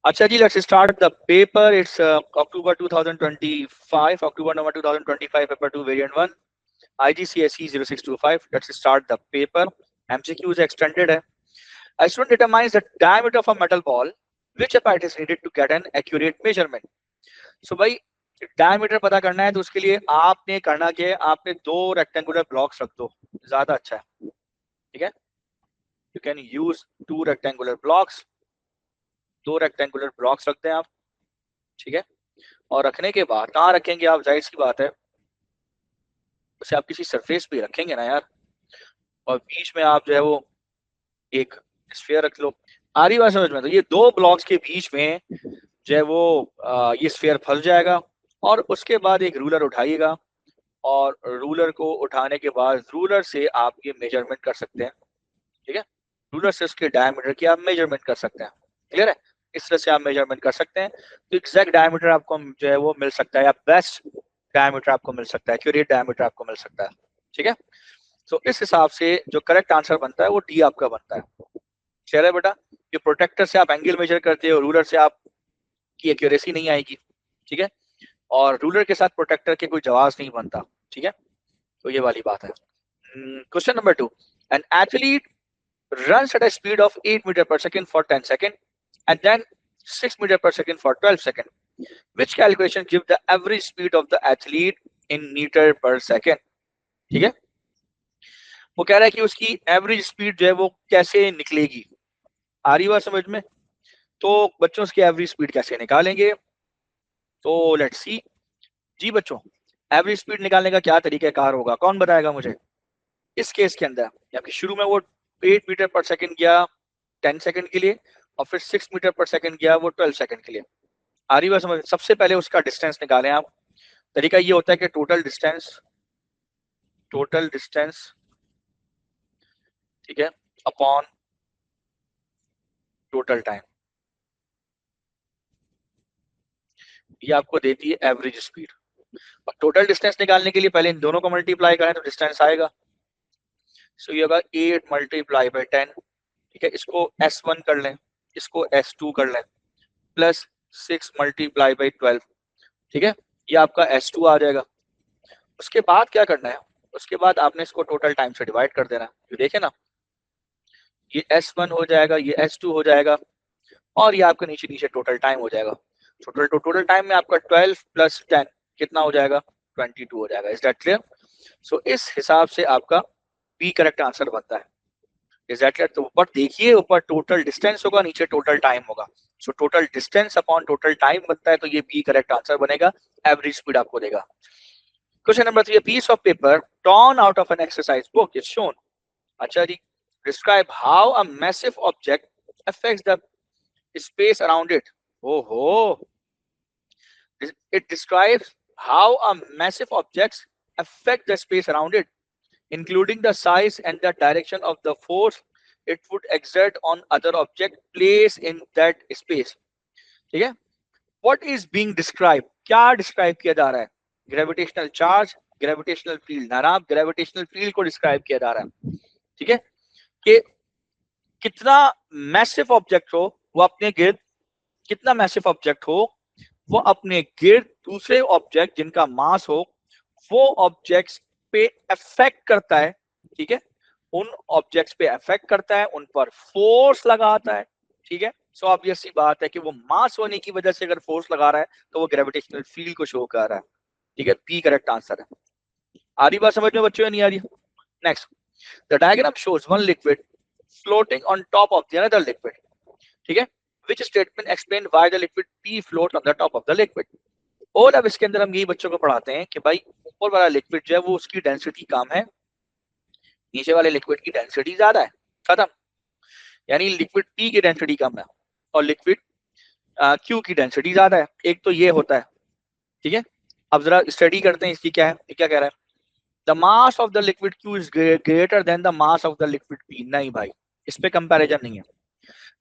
अच्छा जी, let's start the paper. It's October 2025, October November 2025, paper 2, variant 1, IGCSE 0625. Let's start the paper. MCQs extended है. A student determines the diameter of a metal ball. Which apparatus is needed to get an accurate measurement? So भाई diameter पता करना है तो उसके लिए आपने करना क्या है, आपने दो रेक्टेंगुलर ब्लॉक्स रख दो, ज्यादा अच्छा है. ठीक है, you can use two rectangular blocks. दो रेक्टेंगुलर ब्लॉक्स रखते हैं आप. ठीक है, और रखने के बाद कहाँ रखेंगे आप, जाहिर सी बात है उसे आप किसी सरफेस पे रखेंगे ना यार. और बीच में आप जो है वो एक स्फीयर रख लो. आ रही बात समझ में? तो ये दो ब्लॉक्स के बीच में जो है वो ये स्फीयर फंस जाएगा. और उसके बाद एक रूलर उठाइएगा, और रूलर को उठाने के बाद रूलर से आप ये मेजरमेंट कर सकते हैं. ठीक है, रूलर से उसके डायमीटर की आप मेजरमेंट कर सकते हैं. क्लियर है? इस तरह से आप मेजरमेंट कर सकते हैं तो एग्जैक्ट डायमीटर आपको जो है वो मिल सकता है, या बेस्ट डायमीटर आपको मिल सकता है, एक्यूरेट डायमीटर आपको मिल सकता है. ठीक है, तो इस हिसाब से जो करेक्ट आंसर बनता है वो डी आपका बनता है. क्लियर है बेटा? ये प्रोटेक्टर से आप एंगल मेजर करते हो, रूलर से आपकी एक्यूरेसी नहीं आएगी. ठीक है, और रूलर के साथ प्रोटेक्टर के कोई जवाब नहीं बनता. ठीक है, तो ये वाली बात है. Question number 2. An athlete runs at a speed of 8 meter per second for 10 seconds and then 6 meter per second for 12 seconds. Which calculation give the average speed of the athlete in meter per second? ठीक है, वो कह रहा है कि उसकी average speed जो है वो कैसे निकलेगी. आ रही बात समझ में? तो बच्चों उसकी एवरेज स्पीड कैसे निकालेंगे, तो लेट्स सी. जी बच्चों, एवरेज स्पीड निकालने का क्या तरीकाकार होगा, कौन बताएगा मुझे? इस केस के अंदर जबकि शुरू में वो 8 मीटर पर सेकंड गया 10 सेकंड के लिए, और फिर 6 मीटर पर सेकंड गया वो 12 सेकंड के लिए. आ रही बात समझ? सबसे पहले उसका डिस्टेंस निकालें आप. तरीका ये होता है कि टोटल डिस्टेंस ठीक है अपॉन टोटल टाइम, ये आपको देती है एवरेज स्पीड. और टोटल डिस्टेंस निकालने के लिए पहले इन दोनों को मल्टीप्लाई करें तो डिस्टेंस आएगा. सो ये होगा 8 मल्टीप्लाई बाई 10. ठीक है, इसको S1 कर लें, इसको S2 कर लें, प्लस 6 मल्टीप्लाई बाई 12. ठीक है, ये आपका S2 आ जाएगा. उसके बाद क्या करना है, उसके बाद आपने इसको टोटल टाइम से डिवाइड कर देना. ये देखे ना, ये S1 हो जाएगा, ये S2 हो जाएगा, और ये आपका नीचे नीचे टोटल टाइम हो जाएगा. टोटल टाइम में आपका 12 प्लस 10 कितना हो जाएगा, 22 हो जाएगा. Is that clear? सो इस हिसाब से आपका बी करेक्ट आंसर बनता है. Is that clear? तो ऊपर देखिए, ऊपर टोटल डिस्टेंस होगा, नीचे टोटल टाइम होगा. So total distance upon total time बनता है, तो ये बी करेक्ट आंसर बनेगा. एवरेज स्पीड आपको देगा. Question number 3. A piece of paper torn out of an exercise book is shown. अच्छा जी, describe how a massive object affects the space around it. Oh ho! It describes how a massive objects affect the space around it, including the size and the direction of the force it would exert on other object placed in that space. ठीक है? What is being described? क्या describe किया जा रहा है? Gravitational charge, gravitational field. ना आप gravitational field को डिस्क्राइब किया जा रहा है. ठीक है, कि कितना मैसिव ऑब्जेक्ट हो वो अपने गिर्द, कितना मैसिव ऑब्जेक्ट हो वो अपने गिर्द दूसरे ऑब्जेक्ट जिनका मास हो वो ऑब्जेक्ट्स पे अफेक्ट करता है. ठीक है, उन ऑब्जेक्ट्स पे अफेक्ट करता है, उन पर फोर्स लगाता है. ठीक है, सो ऑब्वियस सी बात है कि वो मास होने की वजह से अगर फोर्स लगा रहा है तो वो ग्रेविटेशनल फील्ड को शो कर रहा है. ठीक है, पी करेक्ट आंसर है. आ रही बात समझ में बच्चों या नहीं आ रही? Next, the diagram shows one liquid floating on top of the another liquid. ठीक है, which statement explain why the liquid P float on the top of the liquid. और अब इसके अंदर हम यही बच्चों को पढ़ाते हैं कि भाई ऊपर वाला लिक्विड जो है वो उसकी डेंसिटी कम है, नीचे वाले लिक्विड की डेंसिटी ज्यादा है. खत्म. यानी लिक्विड पी की डेंसिटी कम है और लिक्विड क्यू की डेंसिटी ज्यादा है. एक तो ये होता है. ठीक है, अब जरा स्टडी करते हैं इसकी क्या है. क्या कह रहा है? The mass of the liquid Q is greater then the mass of the liquid P. नहीं भाई, इस पे कंपैरिजन नहीं है.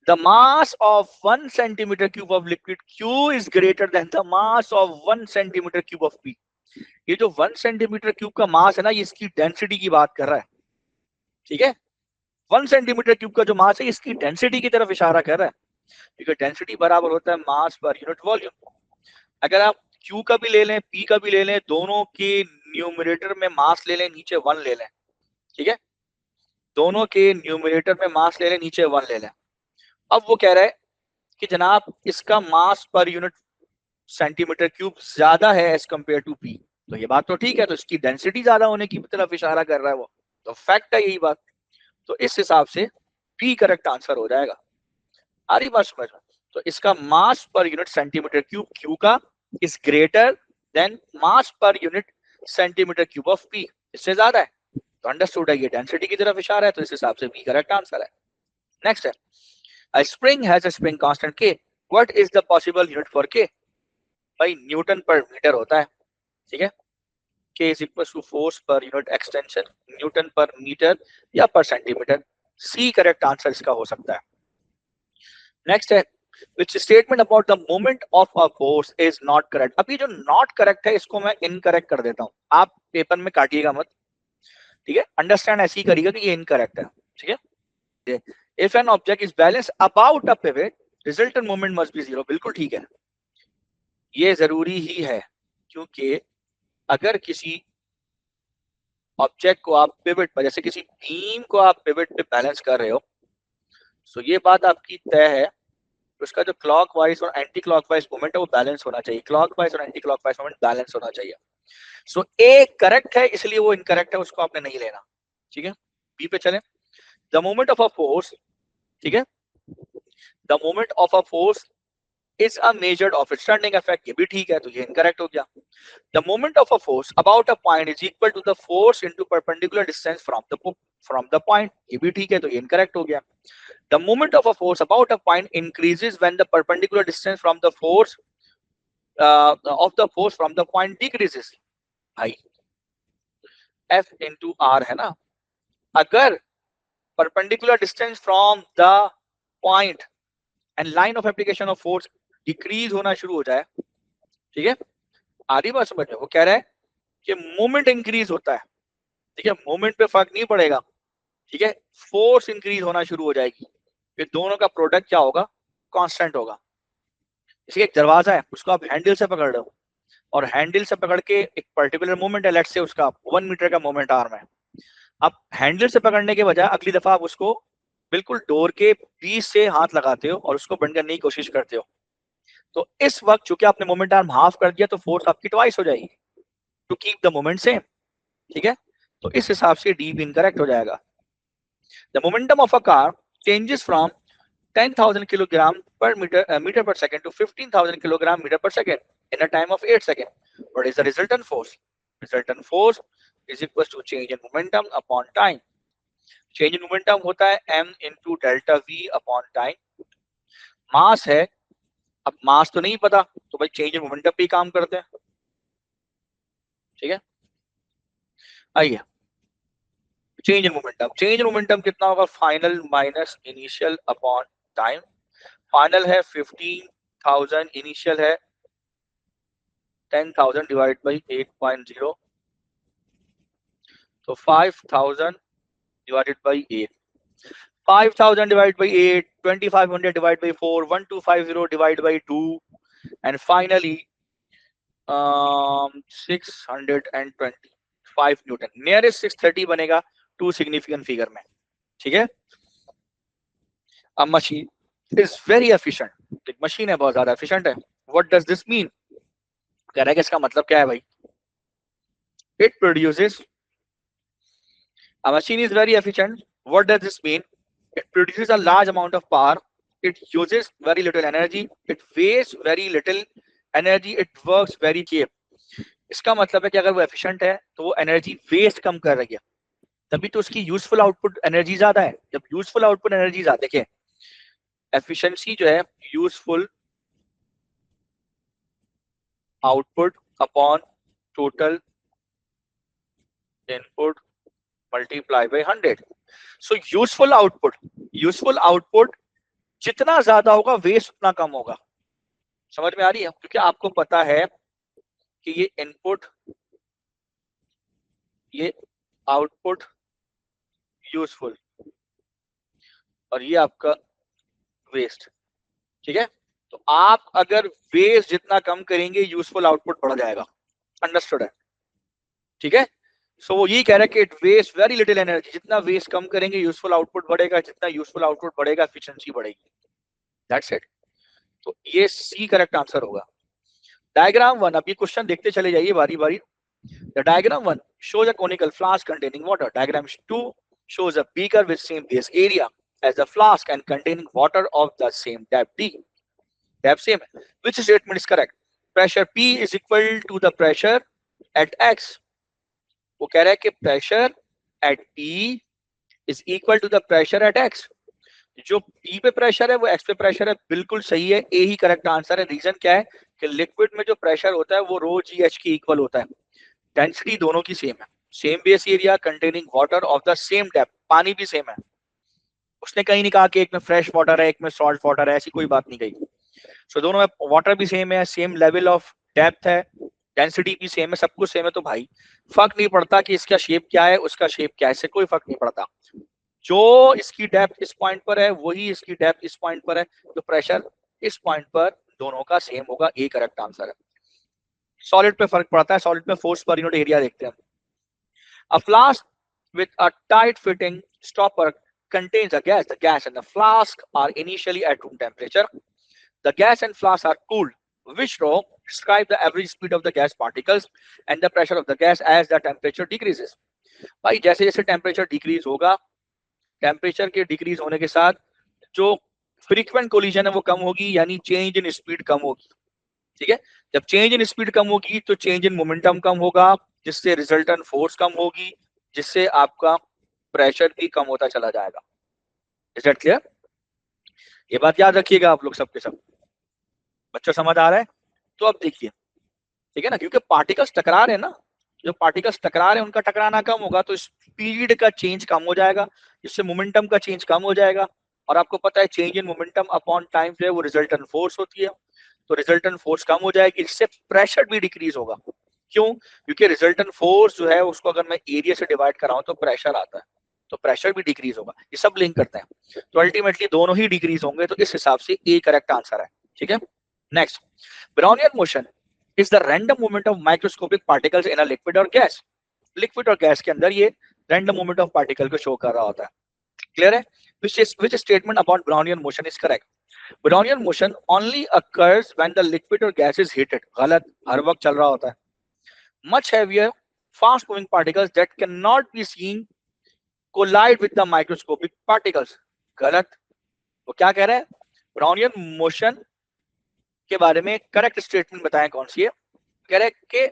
The mass of 1 centimetre cube of liquid Q is greater then the mass of 1 centimetre cube of P. ये जो 1 centimetre cube का मास है ना, ये इसकी डेंसिटी की बात कर रहा है. ठीक है, 1 सेंटीमीटर क्यूब का जो मास है इसकी डेंसिटी की तरफ इशारा कर रहा है. क्योंकि डेंसिटी बराबर होता है मास पर यूनिट वॉल्यूम। अगर आप Q का भी ले लें, P का भी ले लें, दोनों के न्यूमरेटर में मास ले लें, नीचे 1 ले लें, ठीक है, दोनों के न्यूमरेटर में मास ले लें, नीचे 1 ले लें। अब वो कह रहा है कि जनाब इसका mass per unit centimetre cube ज्यादा है एज कंपेयर टू P। तो ये बात तो ठीक है, तो इसकी डेंसिटी ज्यादा होने की तरफ इशारा कर रहा है वो, तो फैक्ट है यही बात। तो इस हिसाब से P करेक्ट आंसर हो जाएगा। आ रही बात समझ में? तो इसका mass per unit centimetre cube Q का is greater than mass per unit centimetre cube of P, इससे ज्यादा है। तो अंडरस्टूड है, ये डेंसिटी की तरफ इशारा है, तो इस हिसाब से B करेक्ट आंसर है। नेक्स्ट है, a spring has a spring constant K, what is the possible unit for K? भाई न्यूटन पर मीटर होता है, ठीक है, K is equal to force per unit extension, Newton पर मीटर या पर सेंटीमीटर। C करेक्ट आंसर इसका हो सकता है। नेक्स्ट है, which statement about the moment of a force is not correct? अब ये जो नॉट करेक्ट है इसको मैं इनकरेक्ट कर देता हूं, आप पेपर में काटिएगा मत, ठीक है, अंडरस्टैंड ऐसे ही करिएगा कि ये इनकरेक्ट है, ठीक है। If an object is balance about a pivot, resultant moment must be zero, बिल्कुल ठीक है, ये जरूरी ही है, क्योंकि अगर किसी ऑब्जेक्ट को आप पिवट पर, जैसे किसी बीम को आप पिवट पे बैलेंस कर रहे हो, तो ये बात आपकी तय है, उसका जो क्लॉकवाइज और एंटी क्लॉकवाइज मोमेंट है वो बैलेंस होना चाहिए, क्लॉकवाइज और एंटी क्लॉकवाइज मोमेंट बैलेंस होना चाहिए। सो ए करेक्ट है, इसलिए वो इनकरेक्ट है, उसको आपने नहीं लेना, ठीक है। बी पे चलें, the moment of a force, ठीक है, the moment of a force is a measured of its turning effect, ये भी ठीक है, तो ये इनकरेक्ट हो गया। The moment of a force about a point is equal to the force into perpendicular distance from the point, ये भी ठीक है, तो ये इनकरेक्ट हो गया। The moment of a force about a point increases when the perpendicular distance from the force of the force from the point decreases. भाई F into R है ना, अगर perpendicular distance from the point and line of application of force decrease होना शुरू हो जाए, ठीक है, आधी बात समझ में, वो कह रहा है कि मोमेंट इंक्रीज होता है, ठीक है, मोमेंट पे फर्क नहीं पड़ेगा, ठीक है, फोर्स इंक्रीज होना शुरू हो जाएगी, फिर दोनों का प्रोडक्ट क्या होगा, कांस्टेंट होगा। जैसे एक दरवाजा है, उसको आप हैंडल से पकड़ रहे हो, और हैंडल से पकड़ के एक पर्टिकुलर मूवमेंट है, लेट्स से उसका 1 मीटर का मूवमेंट आर्म है, आप हैंडल से पकड़ने के बजाय अगली दफा आप उसको बिल्कुल डोर के बीच से हाथ लगाते हो और उसको बंद करने की कोशिश करते हो, तो इस वक्त चूंकि आपने मोमेंट आर्म हाफ कर दिया, तो फोर्स आपकी ट्वाइस हो जाएगी to keep the moment same, ठीक है, तो इस हिसाब से डी भी इनकरेक्ट हो जाएगा। The momentum of a car changes from 10,000 kilogram per meter per second to 15,000 kilogram meter per second in a time of 8 seconds. What is the resultant force? Resultant force is equal to change in momentum upon time. Change in momentum होता है m into delta v upon time. मास है, अब मास तो नहीं पता, तो भाई change in momentum पे ही काम करते हैं, ठीक है। आइए, चेंज इन मोमेंटम कितना होगा, final minus initial upon time. Final है 15,000, इनिशियल है 10,000 डिवाइड बाई 8.0, तो 5,000 divided by 8, 5,000 divided by 8, 2,500 divided by 4, 1,250 divided by 2, and finally 625 Newton, nearest 630 बनेगा टू सिग्निफिकेंट फिगर में, ठीक है। अब मशीन इज वेरी एफिशिएंट, एक मशीन है बहुत ज्यादा एफिशिएंट है। व्हाट डज दिस मीन, कह रहा है कि इसका मतलब क्या है भाई, it produces, a machine is very efficient. What does this mean? It produces a large amount of power, it uses very little energy, it wastes very little energy, it works very cheap. इसका मतलब है कि अगर वो efficient है तो वो energy waste कम कर रही है, तभी तो उसकी यूजफुल आउटपुट एनर्जी ज्यादा है। जब यूजफुल आउटपुट एनर्जी ज्यादा, देखिए एफिशिएंसी जो है useful output upon total input multiply by 100। So useful output जितना ज्यादा होगा वेस्ट उतना कम होगा। समझ में आ रही है? क्योंकि आपको पता है कि ये इनपुट, ये आउटपुट यूजफुल और ये आपका वेस्ट, ठीक है, तो आप अगर वेस्ट जितना कम करेंगे यूजफुल आउटपुट बढ़ जाएगा। अंडरस्टूड है? ठीक है, सो वो यही कह रहा है कि it waste very little energy, जितना वेस्ट कम करेंगे यूजफुल आउटपुट बढ़ेगा, जितना यूजफुल आउटपुट बढ़ेगा एफिशिएंसी बढ़ेगी। That's it. तो ये सी करेक्ट आंसर होगा। डायग्राम 1, अब ये क्वेश्चन देखते चले जाइए बारी बारी। The diagram 1 shows a conical flask containing water. Diagram 2 shows a beaker with same base area as the flask and containing water of the same depth D. Depth same. Which statement is correct? Pressure P is equal to the pressure at X. वो कह रहा है कि pressure at P is equal to the pressure at X. जो P पे pressure है वो X पे प्रेशर है, बिल्कुल सही है, ए ही करेक्ट आंसर है। रीजन क्या है कि लिक्विड में जो प्रेशर होता है वो रो जी एच के इक्वल होता है, डेंसिटी दोनों की सेम है, same base area containing water of the same depth, पानी भी सेम है। उसने कहीं नहीं कहा कि एक में फ्रेश वाटर है एक में सॉल्ट वाटर है, ऐसी कोई बात नहीं कही। सो दोनों में वाटर भी सेम है, सेम लेवल ऑफ डेप्थ है, डेंसिटी भी सेम है, सब कुछ सेम है, तो भाई फर्क नहीं पड़ता कि इसका शेप क्या है उसका शेप क्या है, इससे कोई फर्क नहीं पड़ता। जो इसकी डेप्थ इस पॉइंट पर है वही इसकी डेप्थ इस पॉइंट पर है, तो प्रेशर इस पॉइंट पर दोनों का सेम होगा, ए करेक्ट आंसर है। सॉलिड पे फर्क पड़ता है, सॉलिड में फोर्स पर यूनिट एरिया देखते हैं। A flask with a tight fitting stopper contains a gas. The gas and the flask are initially at room temperature. The gas and flask are cooled. Which row describe the average speed of the gas particles and the pressure of the gas as the temperature decreases? भाई जैसे जैसे temperature decrease होगा, temperature के decrease होने के साथ जो frequent collision है वो कम होगी, यानी चेंज इन स्पीड कम होगी। ठीक है, जब चेंज इन स्पीड कम होगी तो चेंज इन मोमेंटम कम होगा, जिससे रिजल्टेंट फोर्स कम होगी, जिससे आपका प्रेशर भी कम होता चला जाएगा। Is that clear? ये बात याद रखिएगा आप लोग सबके सब। बच्चों समझ आ रहा है? तो अब देखिए, ठीक है ना, क्योंकि पार्टिकल्स टकरा रहे हैं ना, जो पार्टिकल्स टकरा रहे हैं उनका टकराना कम होगा तो स्पीड का चेंज कम हो जाएगा, जिससे मोमेंटम का चेंज कम हो जाएगा। और आपको पता है change in momentum upon time जो है वो रिजल्टेंट फोर्स होती है, तो रिजल्टेंट फोर्स कम हो जाएगी, इससे प्रेशर भी डिक्रीज होगा। क्यों? क्योंकि रिजल्टेंट फोर्स जो है उसको अगर मैं एरिया से डिवाइड कराऊं तो प्रेशर आता है, तो प्रेशर भी डिक्रीज होगा, ये सब लिंक करते हैं, तो अल्टीमेटली दोनों ही डिक्रीज होंगे, तो इस हिसाब से ए करेक्ट आंसर है। ठीक है, next, Brownian motion is the random movement of microscopic particles in a liquid और गैस। लिक्विड और गैस के अंदर ये रैंडम मूवमेंट ऑफ पार्टिकल को शो कर रहा होता है। क्लियर है? which statement about Brownian motion is correct? Brownian motion only occurs when the liquid or gas is heated. गलत, हर वक्त चल रहा होता है। Much heavier, fast-moving particles that cannot be seen collide with the microscopic particles. गलत। वो क्या कह रहे हैं? Brownian motion के बारे में करेक्ट स्टेटमेंट बताएं कौन सी है? कह रहे हैं कि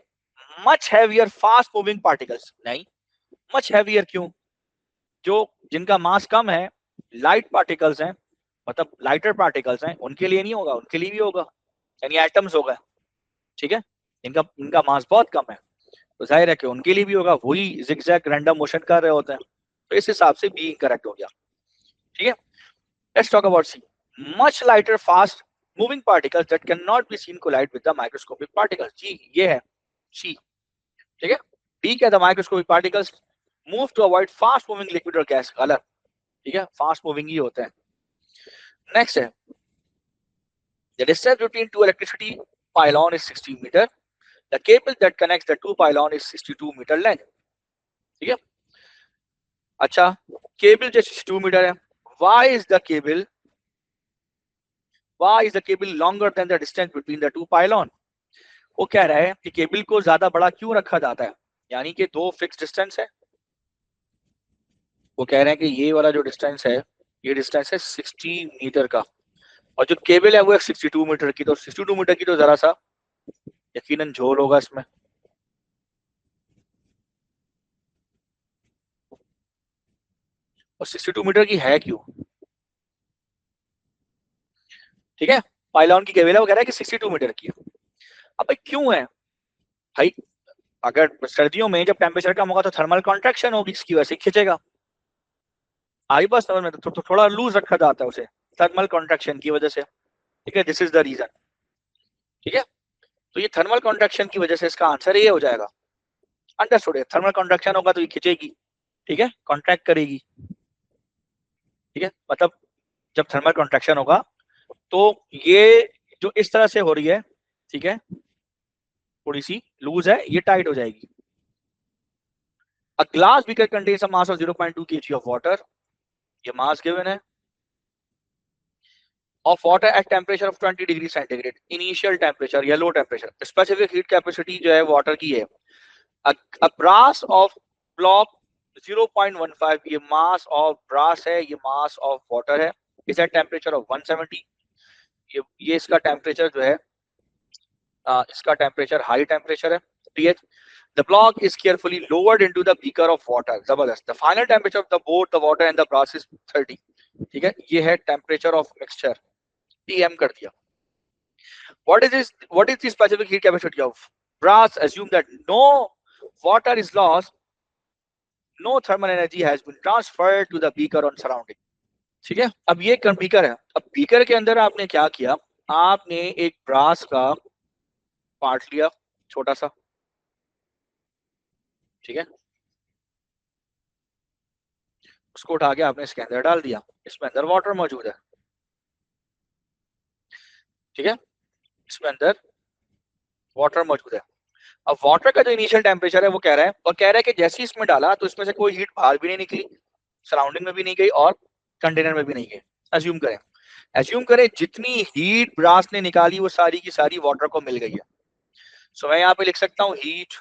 much heavier fast moving particles, नहीं, मच हैवियर क्यों? जो जिनका मास कम है, लाइट पार्टिकल्स हैं, मतलब लाइटर पार्टिकल्स हैं, उनके लिए नहीं होगा, उनके लिए भी होगा, यानी एटम्स होगा। ठीक है, इनका इनका मास बहुत कम है, तो जाहिर है कि उनके लिए भी होगा, वही जिगजैग रैंडम मोशन कर रहे होते हैं, तो इस हिसाब से बी करेक्ट हो गया। ठीक है, let's talk about C. Much lighter fast moving particles that can not be seen collide with the microscopic particles. जी ये है सी। ठीक है, डी क्या था? Microscopic particles move to avoid fast moving liquid और गैस। गलत। ठीक है, फास्ट मूविंग ही होते हैं। नेक्स्ट है, the distance between two electricity pylon is 60 meter. The cable that connects the two pylon is 62 meter length. ठीक है, अच्छा, केबल जो 62 मीटर है, why is the cable longer than the distance between the two pylon? वो कह रहा है कि केबल को ज्यादा बड़ा क्यों रखा जाता है, यानी कि दो फिक्स डिस्टेंस है। वो कह रहे हैं कि ये वाला जो डिस्टेंस है, ये डिस्टेंस है 60 मीटर का, और जो केबल है वो है 62 मीटर की, तो 62 मीटर की तो जरा सा यकीनन झोल होगा इसमें। और 62 मीटर की है क्यों? ठीक है, पाइलॉन की केबल है, वो कह रहा है कि 62 मीटर की है। अब भाई क्यों है? भाई अगर सर्दियों में जब टेम्परेचर कम होगा तो थर्मल कॉन्ट्रैक्शन होगी, इसकी वजह से खींचेगा। आई बस समझ में, तो थोड़ा लूज रखा जाता है उसे थर्मल कॉन्ट्रैक्शन की वजह से। ठीक है, दिस इज द रीजन। ठीक है, तो ये थर्मल कॉन्ट्रैक्शन की वजह से इसका आंसर ये हो जाएगा। अंडरस्टूड है, थर्मल कॉन्ट्रैक्शन होगा तो ये खींचेगी, ठीक है, कॉन्ट्रैक्ट करेगी। ठीक है, मतलब जब थर्मल कॉन्ट्रैक्शन होगा तो ये जो इस तरह से हो रही है, ठीक है, थोड़ी सी लूज है, ये टाइट हो जाएगी. A glass beaker contains a mass of 0.2 kg of water. ये mass given है. Of water at temperature of 20 degree centigrade. Initial temperature या low temperature. Specific heat capacity जो है water की है. A brass of block 0.15, ये mass of brass है, ये mass of water है. Is at temperature of 170. ये इसका temperature जो है, इसका temperature high temperature है. pH. The block is carefully lowered into the beaker of water. जबरदस्त. The final temperature of the both the water and the brass is 30. ठीक है, ये है temperature of mixture. TM कर दिया. What is this? What is the specific heat capacity of brass? Assume that no water is lost, no thermal energy has been transferred to the beaker on surrounding. ठीक है, अब ये beaker है. अब beaker के अंदर आपने क्या किया, आपने एक ब्रास का पार्ट लिया छोटा सा, ठीक है, उसको उठा के आपने इसके अंदर डाल दिया. इसमें अंदर वाटर मौजूद है, ठीक है, इसमें अंदर वाटर मौजूद है. अब वाटर का जो इनिशियल टेम्परेचर है वो कह रहा है, और कह रहा है कि जैसे ही इसमें डाला तो इसमें से कोई हीट बाहर भी नहीं निकली, सराउंडिंग में भी नहीं गई और कंटेनर में भी नहीं गई. एज्यूम करें जितनी हीट ब्रास ने निकाली वो सारी की सारी वाटर को मिल गई है. सो मैं यहाँ पे लिख सकता हूँ हीट,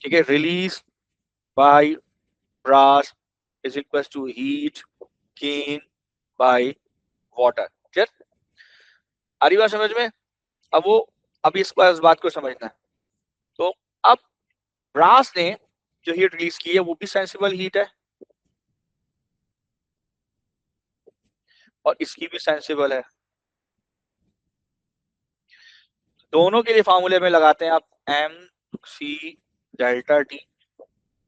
ठीक है, release by brass is equal to heat gain by water. Clear? आ रही बात समझ में? अब इस बात को समझना है. तो अब ब्रास ने जो हीट रिलीज की है वो भी सेंसिबल हीट है और इसकी भी सेंसिबल है. दोनों के लिए फार्मूले में लगाते हैं आप एम सी डेल्टा टी,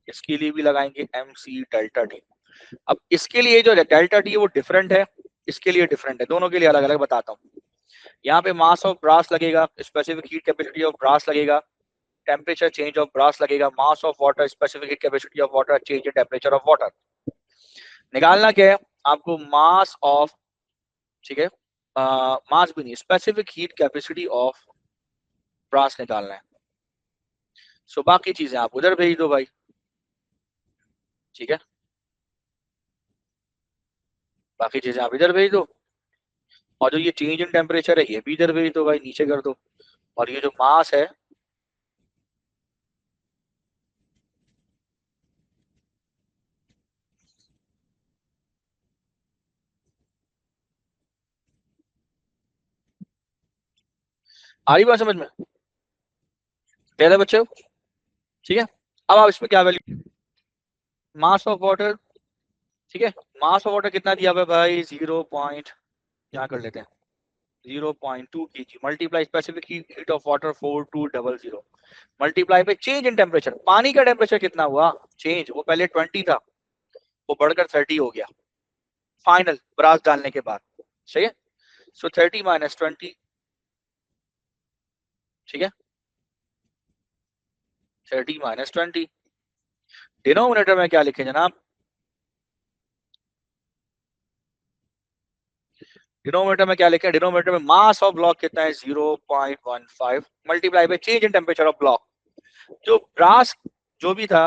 इसके लिए भी लगाएंगे एम सी डेल्टा टी. अब इसके लिए जो डेल्टा टी है वो डिफरेंट है, इसके लिए डिफरेंट है, दोनों के लिए अलग अलग बताता हूँ. यहाँ पे मास ऑफ ब्रास लगेगा, specific heat capacity of brass लगेगा, टेम्परेचर चेंज ऑफ ब्रास लगेगा, mass of water, specific heat capacity of water, change in temperature of water. निकालना क्या है आपको, मास ऑफ, ठीक है, मास भी नहीं, specific heat capacity of brass निकालना है. सो बाकी चीजें आप उधर भेज दो भाई, ठीक है, बाकी चीजें आप इधर भेज दो, और जो ये चेंज इन टेम्परेचर है ये भी इधर भेज दो भाई, नीचे कर दो. और ये जो मास है, आ रही बात समझ में? पहले बच्चे, ठीक है. अब आप इसमें क्या वैल्यू, मास ऑफ वाटर, ठीक है, मास ऑफ वाटर कितना दिया हुआ है भाई, 0. क्या कर लेते हैं, 0.2 kg multiply specific heat of water 4200 multiply पे चेंज इन टेम्परेचर. पानी का टेम्परेचर कितना हुआ चेंज, वो पहले 20 था, वो बढ़कर 30 हो गया फाइनल ब्रास डालने के बाद. सही है. सो 30 माइनस 20, ठीक है, 30 माइनस 20. डिनोमिनेटर में क्या लिखे जनाब, डिनोमिनेटर में क्या लिखे, डिनोमिनेटर में मास ऑफ ब्लॉक कितना है 0.15 multiply by change in temperature of block. जो ब्रास जो भी था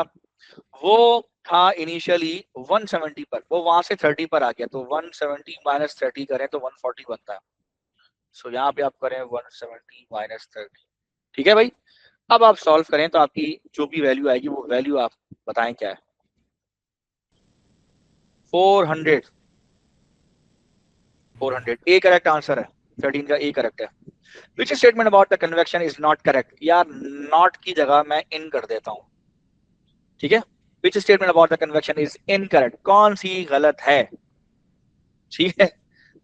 वो था इनिशियली 170 पर, वो वहां से 30 पर आ गया, तो 170 माइनस 30 करें तो 140 बनता है. सो यहाँ पे आप करें 170 माइनस 30, ठीक है भाई. अब आप सॉल्व करें तो आपकी जो भी वैल्यू आएगी वो वैल्यू आप बताएं क्या है. 400 ए करेक्ट आंसर है, 13 का ए करेक्ट है. Which statement about the convection is not correct, यार नॉट की जगह मैं इन कर देता हूं, ठीक है. Which statement about the convection is incorrect, कौन सी गलत है, ठीक है.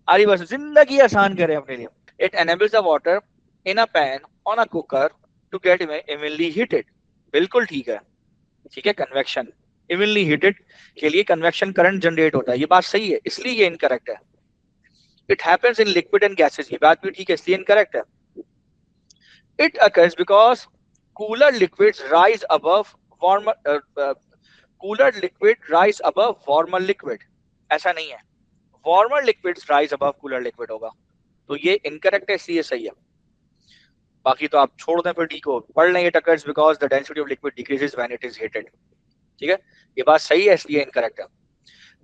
आरी बस जिंदगी आसान करें अपने लिए. It enables the water in a pan on a cooker to get evenly heated, बिल्कुल ठीक है, ठीक है. कन्वेक्शन इवनली हीटेड के लिए कन्वेक्शन करंट जनरेट होता है, ये बात सही है, इसलिए ये इनकरेक्ट है. It happens in liquid and gases, ये बात भी ठीक है, इसलिए इनकरेक्ट है. It occurs because cooler liquids rise above warmer, cooler liquid rise above warmer liquid, ऐसा नहीं है. Warmer liquids rise above cooler liquid होगा। तो ये इनकरेक्ट है, इसलिए सही है। बाकी तो आप छोड़ दें फिर डी को, पढ़ लें। It occurs because the density of liquid decreases when it is heated. ठीक है, ये बात सही है, इसलिए इनकरेक्ट है।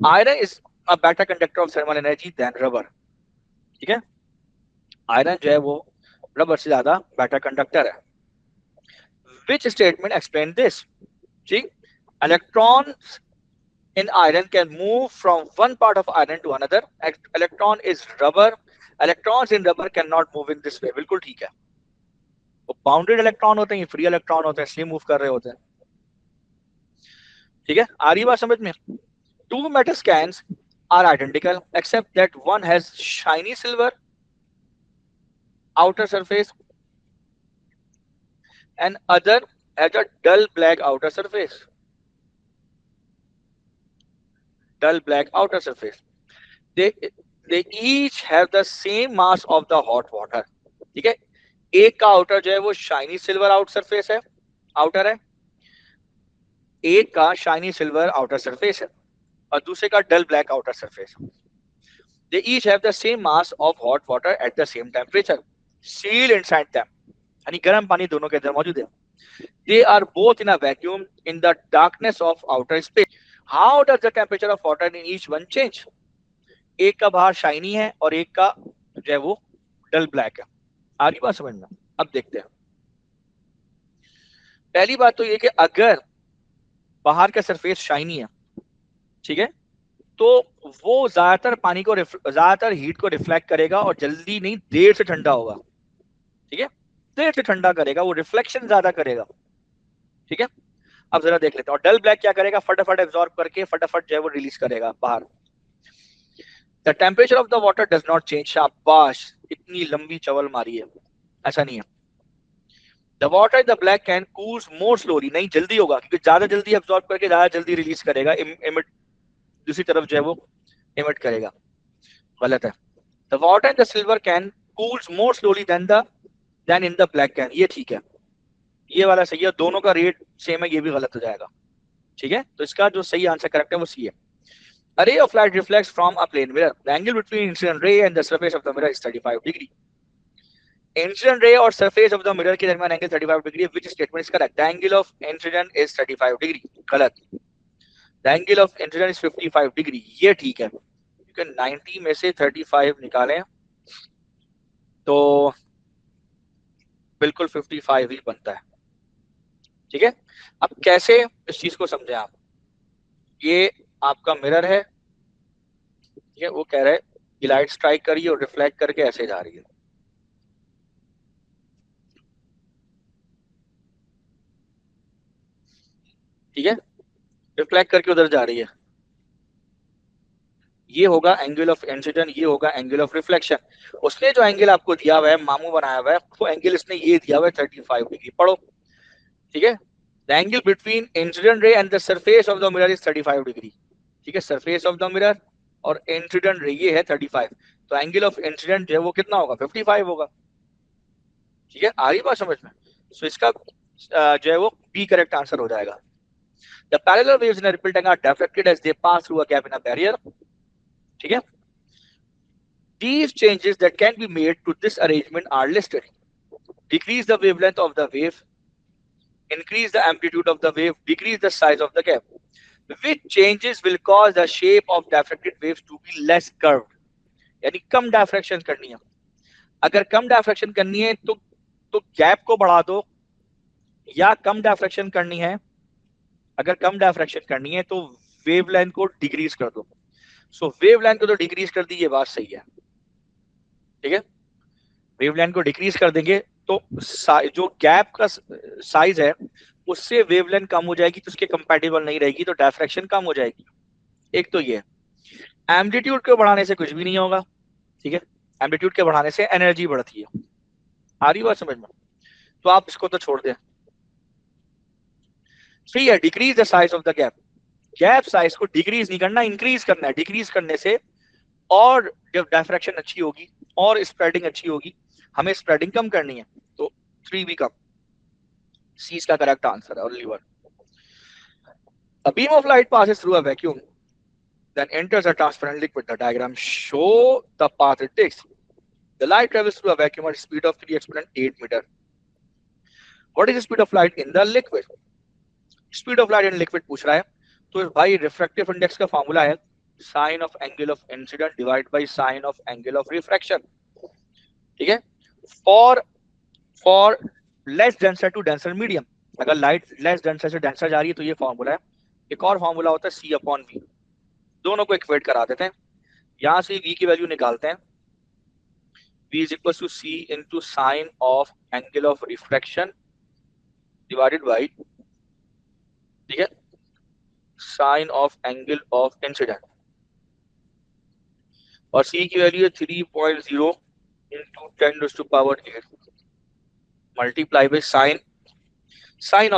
Iron is a better conductor of thermal energy than rubber. ठीक है, आयरन जो है वो रबर से ज्यादा बेटर कंडक्टर है। Which statement explain this? ठीक, electrons in iron can move from one part of iron to another. Electron is rubber. Electrons in rubber cannot move in this way. बिल्कुल ठीक है। वो बाउंडेड इलेक्ट्रॉन होते हैं, free electron होते हैं, इसलिए मूव कर रहे होते हैं। ठीक है, आ रही बात समझ में? Two metal cans are identical except that one has shiny silver outer surface and other has a dull black outer surface. Dull black outer surface. They they each have the same mass of the hot water. ठीक है, एक का outer जो है वो shiny silver out surface है, outer है, एक का शाइनी सिल्वर आउटर सरफेस है और दूसरे का dull black outer surface. They each have the same mass of hot water at the same temperature, sealed inside them. यानी गर्म पानी दोनों के अंदर मौजूद है। They are both in a vacuum in the darkness of outer space. How does the temperature of water in each one change? एक का बाहर शाइनी है और एक का जो है वो डल ब्लैक है। आगे बात समझ में? अब देखते हैं। पहली बात तो ये कि अगर बाहर का सरफेस शाइनी है, ठीक है, तो वो ज्यादातर पानी को ज्यादातर हीट को रिफ्लेक्ट करेगा और जल्दी नहीं, देर से ठंडा होगा। ठीक है, देर से ठंडा करेगा, वो रिफ्लेक्शन ज्यादा करेगा। ठीक है, अब जरा देख लेते हैं। और डल ब्लैक क्या करेगा? फटाफट एब्जॉर्ब करके फटाफट जो है वो रिलीज करेगा बाहर। The temperature of the water does not change. शाबाश, इतनी लंबी चवल मारी है। ऐसा नहीं है। The water in the black can cools more slowly. नहीं, जल्दी होगा, क्योंकि ज्यादा जल्दी एब्जॉर्ब करके ज्यादा जल्दी रिलीज करेगा, इमिट दूसरी तरफ जो है वो इमिट करेगा। गलत है। The water in the silver can cools more slowly than in the black can. ये ठीक है, ये वाला सही है। दोनों का रेट सेम है, ये भी गलत हो जाएगा। ठीक है, तो इसका जो सही आंसर करेक्ट है वो सी है। A ray of light reflects from a plane mirror. The angle between incident ray and the surface of the mirror is 35 degree. Incident ray और surface of the mirror के दरमियान angle 35 degree. Which statement is correct? The angle of incident is 35 degree. गलत। The angle of incident is 55 degree. ये ठीक है, क्योंकि 90 में से 35 निकालें तो बिल्कुल 55 ही बनता है। ठीक है, अब कैसे इस चीज को समझें आप? ये आपका मिरर है, ठीक है, वो कह रहा है कि लाइट स्ट्राइक करिए और रिफ्लेक्ट करके ऐसे जा रही है। ठीक है, रिफ्लेक्ट करके उधर जा रही है। ये होगा एंगल ऑफ इंसिडेंट, ये होगा एंगल ऑफ रिफ्लेक्शन। उसने जो एंगल आपको दिया हुआ है, मामू बनाया हुआ है, वो एंगल इसने ये दिया हुआ है 35 डिग्री। पढ़ो। ठीक है, the angle between incident ray and the surface of the mirror is 35 degree. ठीक है, सरफेस ऑफ द मिरर और इंसिडेंट रे ये है 35, तो एंगल ऑफ इंसिडेंट जो है वो कितना होगा? 55 होगा। ठीक है, आ रही बात समझ में? सो इसका जो है वो बी करेक्ट आंसर हो जाएगा। The parallel waves in a ripple tank are deflected as they pass through a gap in a barrier. ठीक है, these changes that can be made to this arrangement are listed. Decrease the wavelength of the wave, increase the amplitude of the wave, decrease the size of the gap. Which changes will cause the shape of diffracted waves to be less curved? यानी कम diffraction करनी है। अगर कम diffraction करनी है तो gap को बढ़ा दो, या कम डायफ्रैक्शन करनी है, अगर कम डायफ्रैक्शन करनी है तो वेवलेंथ को डिक्रीज कर दो। सो वेवलेंथ को तो डिक्रीज कर दी, ये बात सही है। ठीक है, वेवलेंथ को डिक्रीज कर देंगे तो जो गैप का साइज है उससे वेवलेंथ कम हो जाएगी, तो उसके कंपैटिबल नहीं रहेगी, तो डायफ्रैक्शन कम हो जाएगी। एक तो ये एम्पलीट्यूड को बढ़ाने से कुछ भी नहीं होगा। ठीक है, एम्पलीट्यूड के बढ़ाने से एनर्जी बढ़ती है। आ रही बात समझ में? तो आप इसको तो छोड़ दें। सही है, decrease the size of the gap. Gap size को डिक्रीज नहीं करना, इंक्रीज करना है। डिक्रीज करने से और जब डायफ्रैक्शन अच्छी होगी और स्प्रेडिंग अच्छी होगी, हमें स्प्रेडिंग कम करनी है, तो 3 भी कम। सी इसका करेक्ट आंसर है, only one. A beam of light passes through a vacuum. then enters a transparent liquid. The diagram show the path it takes. The light travels through a vacuum at a speed of 3 exponent 8 meter. What is the speed of light in the liquid? Speed of light in liquid पूछ रहा है, तो भाई refractive index का formula है sine of angle of incident divide by sine of angle of refraction. ठीक है. For less denser to denser medium, अगर लाइट लेस डेंसर से डेंसर जा रही है तो ये फॉर्मूला है. एक और फॉर्मूला होता है सी अपॉन वी. दोनों को इक्वेट करा देते हैं. यहां से वी की वैल्यू निकालते हैं. V is equal to C into sine of angle of refraction divided by, ठीक है, sine of angle of incident. और C की वैल्यू है 3.0 into 10 raised to power 8 multiply by sine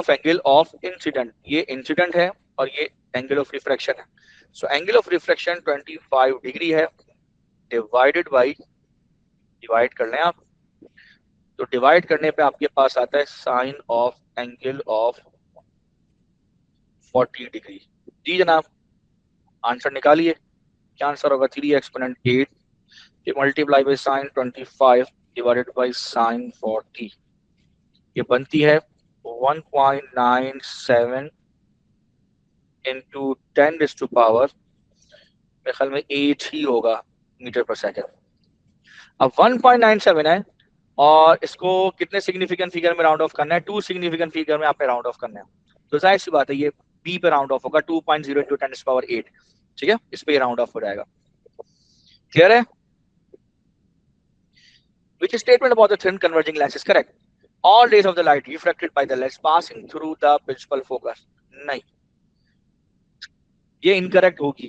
of angle of incident. ये incident है और ये angle of refraction है. So angle of refraction 25 degree है divided by, डिवाइड कर लें आप, तो डिवाइड करने पे आपके पास आता है sine of angle of 40 degree. जी जनाब, आंसर निकालिए. क्या आंसर होगा? 3 exponent 8 multiply by sine 25 divided by sine 40. ये बनती है 1.97 इंटू 10 रेज़ टू पावर, मेरे ख्याल में 8 ही होगा मीटर पर सेकेंड. अब 1.97 है और इसको कितने सिग्निफिकेंट फिगर में राउंड ऑफ करना है? 2 सिग्निफिकेंट फिगर में आपने राउंड ऑफ करना है. तो जाहिर सी बात है ये बी पे राउंड ऑफ होगा 2.0 इंटू 10 पावर 8. ठीक है, इस पे राउंड ऑफ हो जाएगा. क्लियर है? Which statement about the thin converging lens is correct? All rays of the light refracted by the lens passing through the principal focus. नहीं, ये इनकरेक्ट होगी.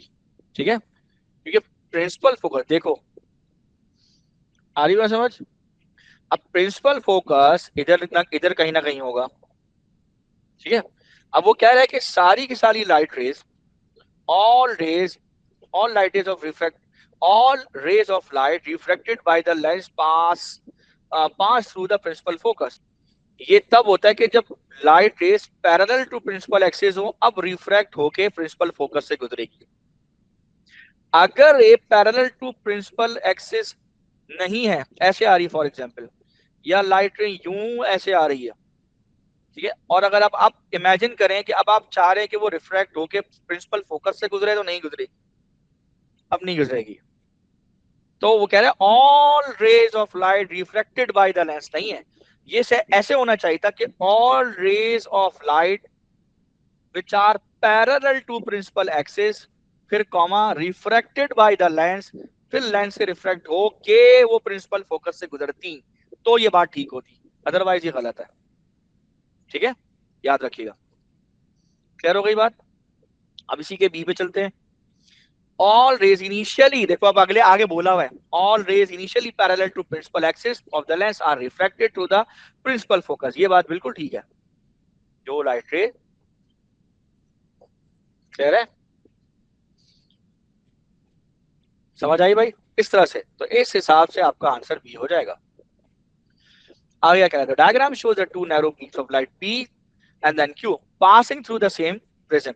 ठीक है, क्योंकि प्रिंसिपल फोकस, देखो आ रही है समझ? अब प्रिंसिपल फोकस इधर कहीं ना कहीं होगा. ठीक है, अब वो कह रहा है कि सारी की सारी light rays, all light rays of refract, all rays of light refracted by the lens pass through the principal focus. ये तब होता है कि जब light rays parallel to principal axis हो, अब रिफ्रैक्ट होके प्रिंसिपल फोकस से गुजरेगी. अगर ये पैरेलल टू प्रिंसिपल एक्सिस नहीं है, ऐसे आ रही फॉर एग्जांपल, या लाइट रे यूं ऐसे आ रही है, ठीक है, और अगर आप इमेजिन करें कि अब आप चाह रहे हैं कि वो रिफ्रैक्ट होके प्रिंसिपल फोकस से गुजरे, तो नहीं गुजरेगी, अब नहीं गुजरेगी. तो वो कह रहे हैं all rays of light refracted by the lens, नहीं है, ये ऐसे होना चाहिए था कि all rays of light which are parallel to principal axis, फिर comma refracted by the lens, फिर लेंस से रिफ्रैक्ट हो के वो प्रिंसिपल फोकस से गुजरती, तो ये बात ठीक होती, अदरवाइज ये गलत है. ठीक है, याद रखिएगा. क्लियर हो गई बात? अब इसी के बी पे चलते हैं. ऑल रेज इनिशियली, देखो अब अगले आगे बोला हुआ है, all rays initially parallel to principal axis of the lens are refracted to the principal focus. ये बात बिल्कुल ठीक है. जो लाइट रे, क्लियर है, समझ आई भाई? इस तरह से, तो इस हिसाब से आपका आंसर बी हो जाएगा. आगे क्या कहता है? Diagram shows the to narrow beams of light P and then Q passing through the same prism.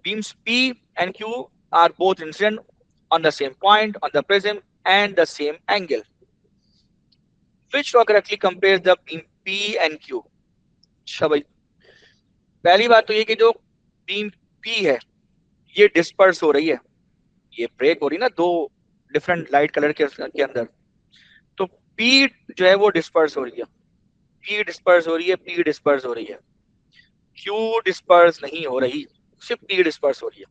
Beams P and Q are both incident on the same point on the prism and the same angle. Which law correctly compares the beam P and Q? अच्छा भाई, पहली बात तो ये कि जो beam P है ये डिस्पर्स हो रही है, ये ब्रेक हो रही है ना दो डिफरेंट लाइट कलर के अंदर, तो P जो है वो डिस्पर्स हो रही है, P डिस्पर्स हो रही है, P डिस्पर्स हो रही है, Q डिस्पर्स नहीं हो रही, सिर्फ P डिस्पर्स हो रही है.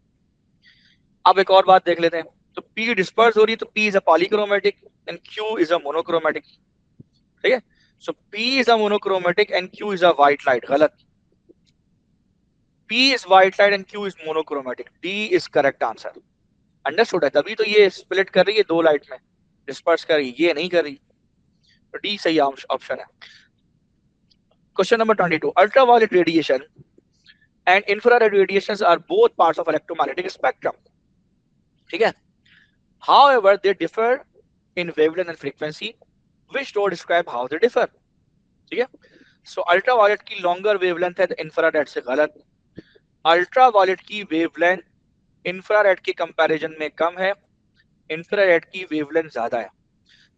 अब एक और बात देख लेते हैं. तो P डिस्पर्स हो रही है तो P is a polychromatic and Q is a monochromatic. ठीक है, सो P is a monochromatic and Q is a white light. गलत. P is white light and Q is monochromatic. D is correct answer. Understood है? तभी तो ये split कर रही है दो लाइट में, डिस्पर्स कर रही है, ये नहीं कर रही. तो D सही ऑप्शन है. Question number 22. Ultraviolet radiation and infrared radiations are both parts of electromagnetic spectrum. ठीक है, however they differ in wavelength and frequency. Which law describe how they differ? ठीक है, so ultraviolet की longer wavelength है, infrared से गलत. ultraviolet की wavelength infrared के कंपैरिजन में कम है, इंफ्रारेड की वेवलेंथ ज्यादा है।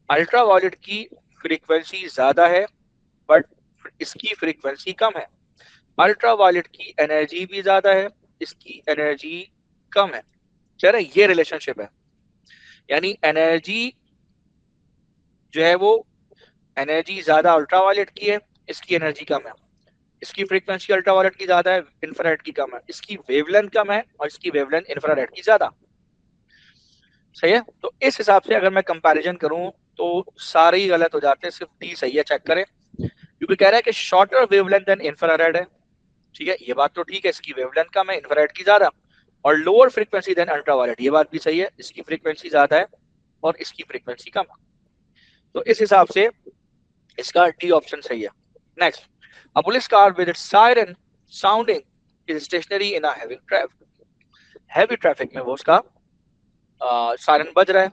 अल्ट्रावायलेट की फ्रीक्वेंसी ज्यादा है बट इसकी फ्रीक्वेंसी कम है। अल्ट्रावायलेट की एनर्जी भी ज्यादा है, इसकी एनर्जी कम है। कह रहे ये रिलेशनशिप है, यानी एनर्जी जो है वो एनर्जी ज्यादा अल्ट्रावायलेट की है, इसकी एनर्जी कम है। इसकी फ्रीक्वेंसी अल्ट्रावायलेट की ज्यादा है, इंफ्रारेड की कम है। इसकी वेवलेंथ कम है और इसकी वेवलेंथ इंफ्रारेड की ज्यादा। सही है। तो इस हिसाब से अगर मैं कंपैरिजन करूं तो सारे ही गलत हो जाते हैं, सिर्फ डी सही है। चेक करें, क्योंकि कह रहा है कि शॉर्टर वेवलेंथ देन इंफ्रारेड है। ठीक है, ये बात तो ठीक है, इसकी वेवलेंथ कम है, इंफ्रारेड की ज्यादा। और लोअर फ्रीक्वेंसी देन अल्ट्रावायलेट, ये बात भी सही है, इसकी फ्रीक्वेंसी ज्यादा है और इसकी फ्रीक्वेंसी कम है। तो इस हिसाब से इसका डी ऑप्शन सही है। Next, a police car with its siren sounding is stationary in a heavy traffic. heavy traffic में वो उसका सायरन बज रहा है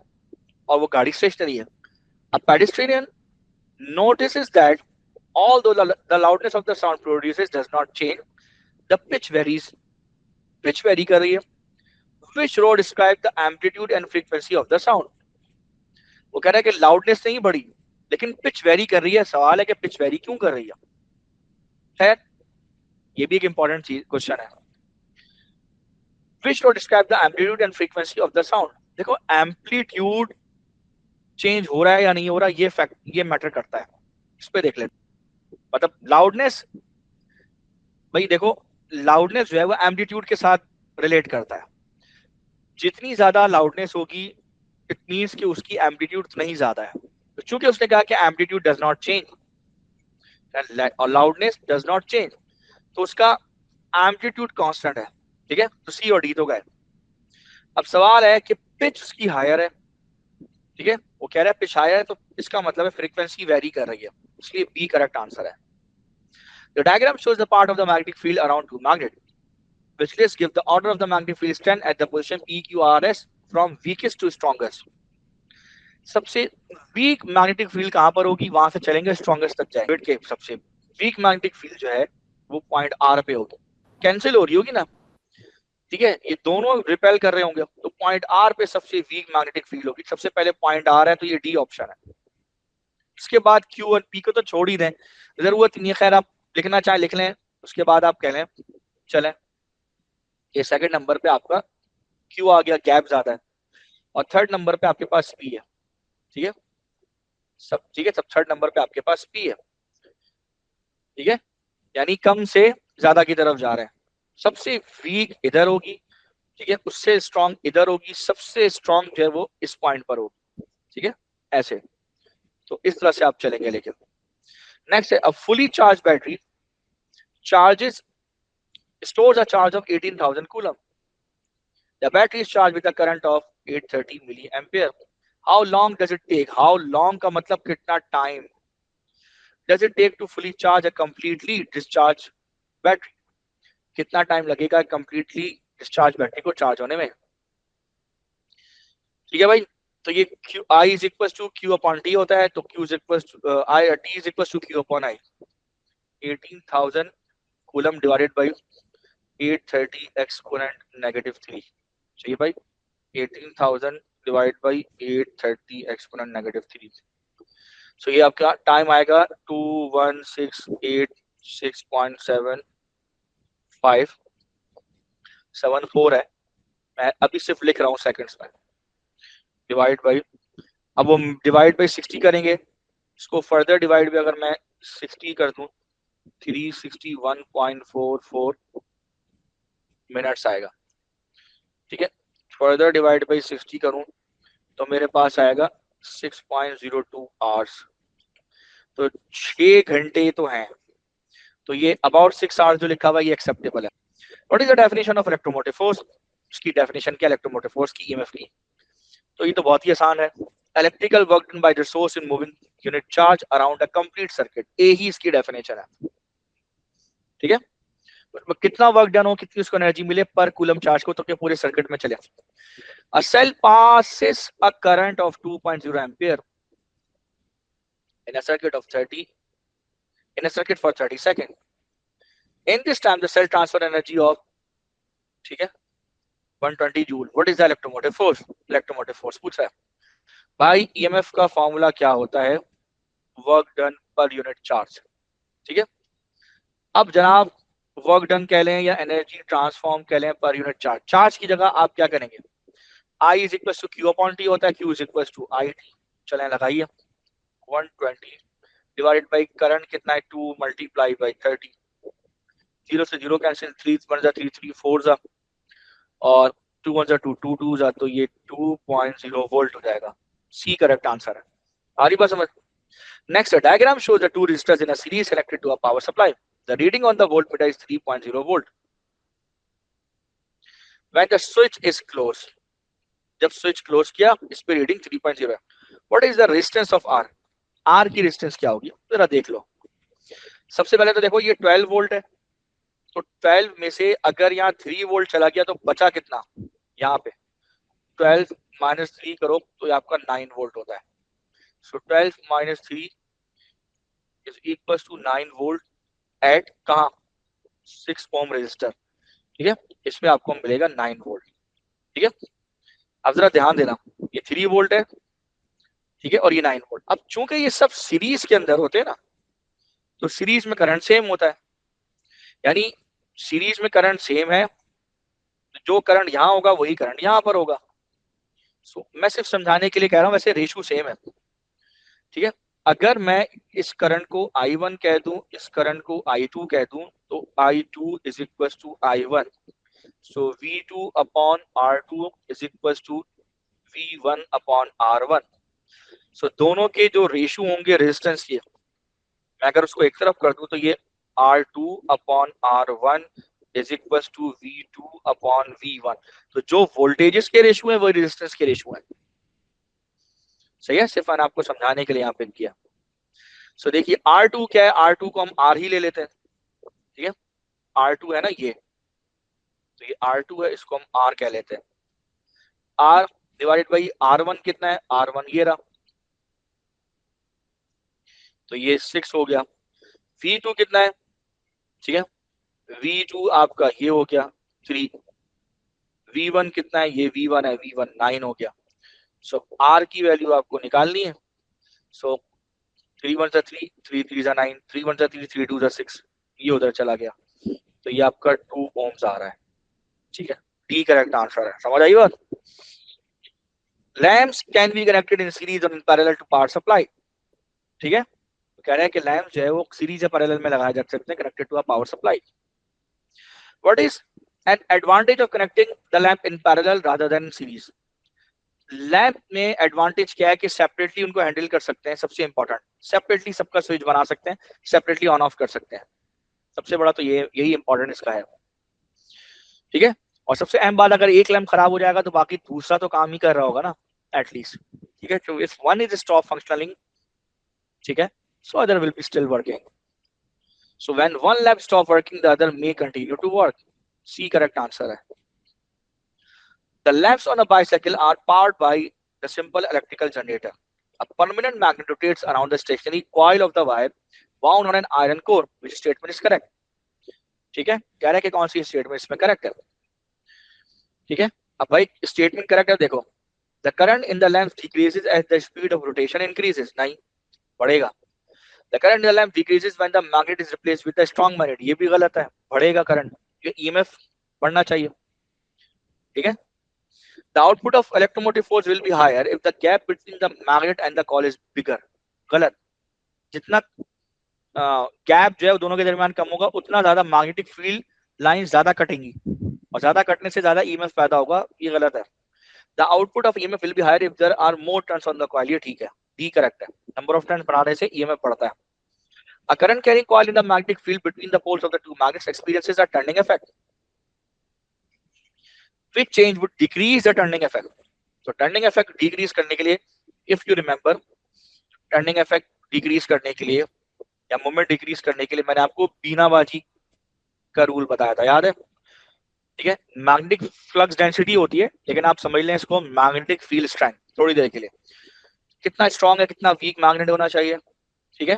और वो गाड़ी स्टेशनरी है। A pedestrian notices that although the loudness of the sound produces does not change, the pitch varies. Pitch vary कर रही है। Which row describe the amplitude and frequency of the sound? वो कह रहा है कि लाउडनेस नहीं बढ़ी लेकिन पिच वेरी कर रही है। सवाल है कि पिच वेरी क्यों कर रही है? खैर, ये भी एक इंपॉर्टेंट चीज क्वेश्चन है। Which row describe the amplitude and frequency of the sound? देखो, एम्पलीट्यूड चेंज हो रहा है या नहीं हो रहा, ये फैक्ट, ये मैटर करता है। इस पे देख लेते, मतलब लाउडनेस, भाई देखो, लाउडनेस जो है वो एम्पलीट्यूड के साथ रिलेट करता है। जितनी ज्यादा लाउडनेस होगी इट मींस कि उसकी एम्पलीट्यूड नहीं ज्यादा है। तो चूंकि उसने कहा कि एम्पलीट्यूड डज नॉट चेंज और लाउडनेस डज नॉट चेंज, तो उसका एम्पलीट्यूड कांस्टेंट है। ठीक है, तो सी और डी तो गए। अब सवाल है कि पिच उसकी हायर है। ठीक है, वो कह रहा है पिच हायर है, तो इसका मतलब है फ्रीक्वेंसी वेरी कर रही है, इसलिए बी करेक्ट आंसर है। The diagram shows the part of the magnetic field around two magnets, which lists give the order of the magnetic field stand at the position P, Q, R, S from weakest to strongest. सबसे weak magnetic field कहां पर होगी, वहां से चलेंगे strongest तक जाएंगे। के सबसे वीक मैग्नेटिक फील्ड जो है वो पॉइंट आर पे होगी, कैंसिल हो रही होगी ना। ठीक है, ये दोनों रिपेल कर रहे होंगे, तो पॉइंट आर पे सबसे वीक मैग्नेटिक फील्ड होगी। सबसे पहले पॉइंट आर है, तो ये डी ऑप्शन है। उसके बाद क्यू और पी को तो छोड़ ही दें, जरूरत नहीं है। खैर, आप लिखना चाहे लिख लें, उसके बाद आप कह लें चलें। ये सेकंड नंबर पे आपका क्यू आ गया, गैप ज्यादा है। और थर्ड नंबर पे आपके पास पी है। ठीक है, सब ठीक है, सब थर्ड नंबर पे आपके पास पी है। ठीक है, यानी कम से ज्यादा की तरफ जा रहे हैं। सबसे वीक इधर होगी, ठीक है, उससे स्ट्रॉन्ग इधर होगी, सबसे स्ट्रॉन्ग जो है वो इस पॉइंट पर होगी। ठीक है, ऐसे। तो इस तरह से आप चलेंगे। लेकिन नेक्स्ट है, a fully charge battery charges stores a charge of 18,000 coulomb. The battery is charged with a current of 830 milliampere. How long does it take? How long का मतलब कितना time does it take to fully charge a completely discharged battery? कितना time लगेगा completely discharge battery को charge होने में? ठीक है भाई, तो ये Q I is equals to Q upon T होता है, तो Q is equals to T is equals to Q upon I. 18,000 coulomb divided by 830 exponent -3 चाहिए भाई। 18,000 डिवाइड बाई 830 एक्सपोनेंट -3। सो ये आपका टाइम आएगा 2168.6.7574 है। मैं अभी सिर्फ लिख रहा हूँ सेकंड्स में। डिवाइड बाई, अब वो डिवाइड बाई 60 करेंगे, इसको फर्दर डिवाइड भी अगर मैं 60 कर दूं 361.44 मिनट्स आएगा। ठीक है, फर्दर डिवाइड बाई 60 करूं तो मेरे पास आएगा 6.02 आवर्स। तो 6 घंटे तो हैं, तो ये अबाउट 6 आवर्स जो लिखा हुआ है ये एक्सेप्टेबल है। What is the definition of electromotive force? इसकी डेफिनेशन क्या इलेक्ट्रोमोटिव फोर्स की, ईएमएफ की? तो ये तो बहुत ही आसान है, electrical work done by the source in moving unit charge around a complete circuit. ए ही इसकी डेफिनेशन है। ठीक है, कितना वर्क डन हो, कितनी उसको एनर्जी मिले पर कूलम चार्ज को, तो क्या पूरे सर्किट में चले। A cell passes a current of 2.0 ampere in a circuit of 30 in a circuit for 30 seconds. In this time the cell transfer energy of, ठीक है, 120 joule. What is the electromotive force? Electromotive force पूछा है भाई। EMF का formula क्या होता है? Work done per unit charge. ठीक है, अब जनाब वर्क डन कह लें या एनर्जी ट्रांसफॉर्म कह लें पर यूनिट चार्ज, चार्ज की जगह आप क्या करेंगे? I is equal to Q upon T होता है, Q is equal to I T. चलें लगाइए, 120 डिवाइडेड बाई करंट कितना है 2 मल्टीप्लाई बाई 30, जीरो से जीरो कैंसिल, 3 वन जा 3 3 4 जा और 2 वन जा 2 2 2 जा, तो ये 2.0 वोल्ट हो जाएगा। सी करेक्ट आंसर है। आ रही बात समझ? Next, diagram shows the two resistors in a series connected to a power supply. The reading on the voltmeter is 3.0 volt when the switch is close. जब स्विच क्लोज किया इस पे रीडिंग 3.0 है। What is the resistance of R? R की resistance क्या होगी जरा देख लो। सबसे पहले तो देखो ये 12 वोल्ट है, तो 12 में से अगर यहाँ 3 वोल्ट चला गया तो बचा कितना? यहाँ पे 12 माइनस 3 करो तो ये आपका 9 वोल्ट होता है। So 12 minus 3 is equal to 9 volt at कहाँ? 6 ओम रेजिस्टर। ठीक है, इसमें आपको मिलेगा 9 वोल्ट। ठीक है, अब जरा ध्यान देना, ये 3 वोल्ट है, ठीक है, और ये 9 वोल्ट। अब चूंकि ये सब सीरीज के अंदर होते हैं ना, तो सीरीज में करंट सेम होता है, यानी सीरीज में करंट सेम है, जो करंट यहाँ होगा वही करंट यहाँ पर होगा। सो मैं सिर्फ समझाने के लिए कह रहा हूँ, वैसे रेशो सेम है। ठीक है, अगर मैं इस करंट को I1 कह दूं, इस करंट को I2 कह दूं, तो I2 is equal to I1, so V2 upon R2 is equal to V1 upon R1। So दोनों के जो रेशो होंगे रेजिस्टेंस के, मैं अगर उसको एक तरफ कर दूं तो ये R2 upon R1 is equal to V2 upon V1। तो जो वोल्टेजेस के रेशो है वही रेजिस्टेंस के रेशो है। सही है, सिर्फ मैंने आपको समझाने के लिए यहाँ पे किया। सो देखिए R2 क्या है, R2 को हम R ही ले लेते हैं। ठीक है, R2 है ना ये, तो ये R2 है, इसको हम R कह लेते हैं। R डिवाइडेड बाई R1 कितना है? R1 ये रहा, तो ये 6 हो गया। V2 कितना है? ठीक है, V2 आपका ये हो गया 3। V1 कितना है? ये V1 है, V1 9 हो गया। सो R की वैल्यू आपको निकालनी है। सो 3 1 जा 3, 3 3 जा 9, 3 1 जा 3, 3 2 जा 6, ये उधर चला गया, तो ये आपका 2 ओम्स आ रहा है। ठीक है, डी करेक्ट आंसर है। समझ आई बात? Lamps can be connected in series और in parallel to power supply. ठीक है, तो कह रहे हैं कि लैम्प जो है वो सीरीज या पैरेलल में लगाए जा सकते हैं connected to a power supply. What is an advantage of connecting the lamp in parallel rather than series? Lamp में एडवांटेज क्या है कि सेपरेटली उनको हैंडल कर सकते हैं। सबसे इंपॉर्टेंट, सेपरेटली सबका स्विच बना सकते हैं, सेपरेटली ऑन ऑफ कर सकते हैं। सबसे बड़ा तो ये यही इंपॉर्टेंट इसका है। ठीक है, और सबसे अहम बात, अगर एक लैम्प खराब हो जाएगा तो बाकी दूसरा तो काम ही कर रहा होगा ना एटलीस्ट। ठीक है, तो if one is stop functioning, ठीक है, so other will be still working. So when one lamp stop working, the other may continue to work. C correct answer है। The lamps on a bicycle are powered by the simple electrical generator. A permanent magnet rotates around the stationary coil of the wire wound on an iron core. Which statement is correct? ठीक है, कह रहा है कि कौन सी statement इसमें correct है। ठीक है, अब भाई स्टेटमेंट करेक्ट है, देखो the current in the lamp decreases as the speed of rotation increases. नहीं बढ़ेगा। The current in the lamp decreases when the magnet is replaced with a strong magnet. ये भी गलत है, बढ़ेगा करंट, ये EMF बढ़ना चाहिए। ठीक है, the output of electromotive force will be higher if the gap between the magnet and the coil is bigger. गलत, जितना गैप जो है दोनों के दरमियान कम होगा उतना ज्यादा मैग्नेटिक फील्ड लाइन ज्यादा कटेंगी, और ज्यादा कटने से ज्यादा EMF पैदा होगा, ये गलत है। The output of EMF will be higher if there are more turns on the coil. ये ठीक है, डी करेक्ट है, नंबर ऑफ टर्न्स बढ़ाने से EMF बढ़ता है। A current carrying coil in the magnetic field between the poles of the two magnets experiences a turning effect. Which change would decrease the turning effect? So turning effect decrease करने के लिए, if you remember, turning effect decrease करने के लिए या moment decrease करने के लिए मैंने आपको बीनाबाजी का रूल बताया था, याद है? ठीक है, मैग्नेटिक फ्लक्स डेंसिटी होती है, लेकिन आप समझ लें इसको मैग्नेटिक फील्ड स्ट्रेंथ थोड़ी देर के लिए, कितना स्ट्रॉन्ग है, कितना वीक मैग्नेट होना चाहिए। ठीक है,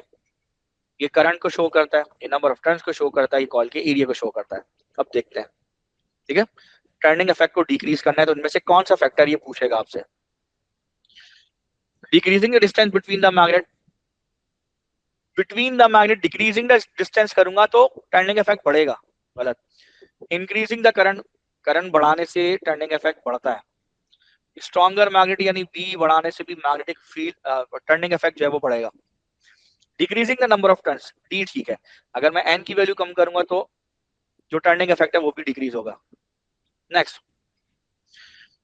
ये करंट को शो करता है, ये नंबर ऑफ टर्न्स को शो करता है, ये कॉइल के एरिया को शो करता है। अब देखते हैं। ठीक है, टर्निंग इफेक्ट को डिक्रीज करना है तो इनमें से कौन सा फैक्टर ये पूछेगा आपसे। Decreasing the distance between the magnet, decreasing the distance करूंगा तो टर्निंग इफेक्ट बढ़ेगा, गलत। इंक्रीजिंग द करंट, करंट बढ़ाने से टर्निंग इफेक्ट बढ़ता है। स्ट्रॉन्गर मैग्नेट यानी बी बढ़ाने से भी मैग्नेटिक फील्ड टर्निंग इफेक्ट जो है वो बढ़ेगा। Decreasing the number of turns, D ठीक है, अगर मैं एन की वैल्यू कम करूंगा तो जो टर्निंग इफेक्ट है वो भी डिक्रीज होगा। Next,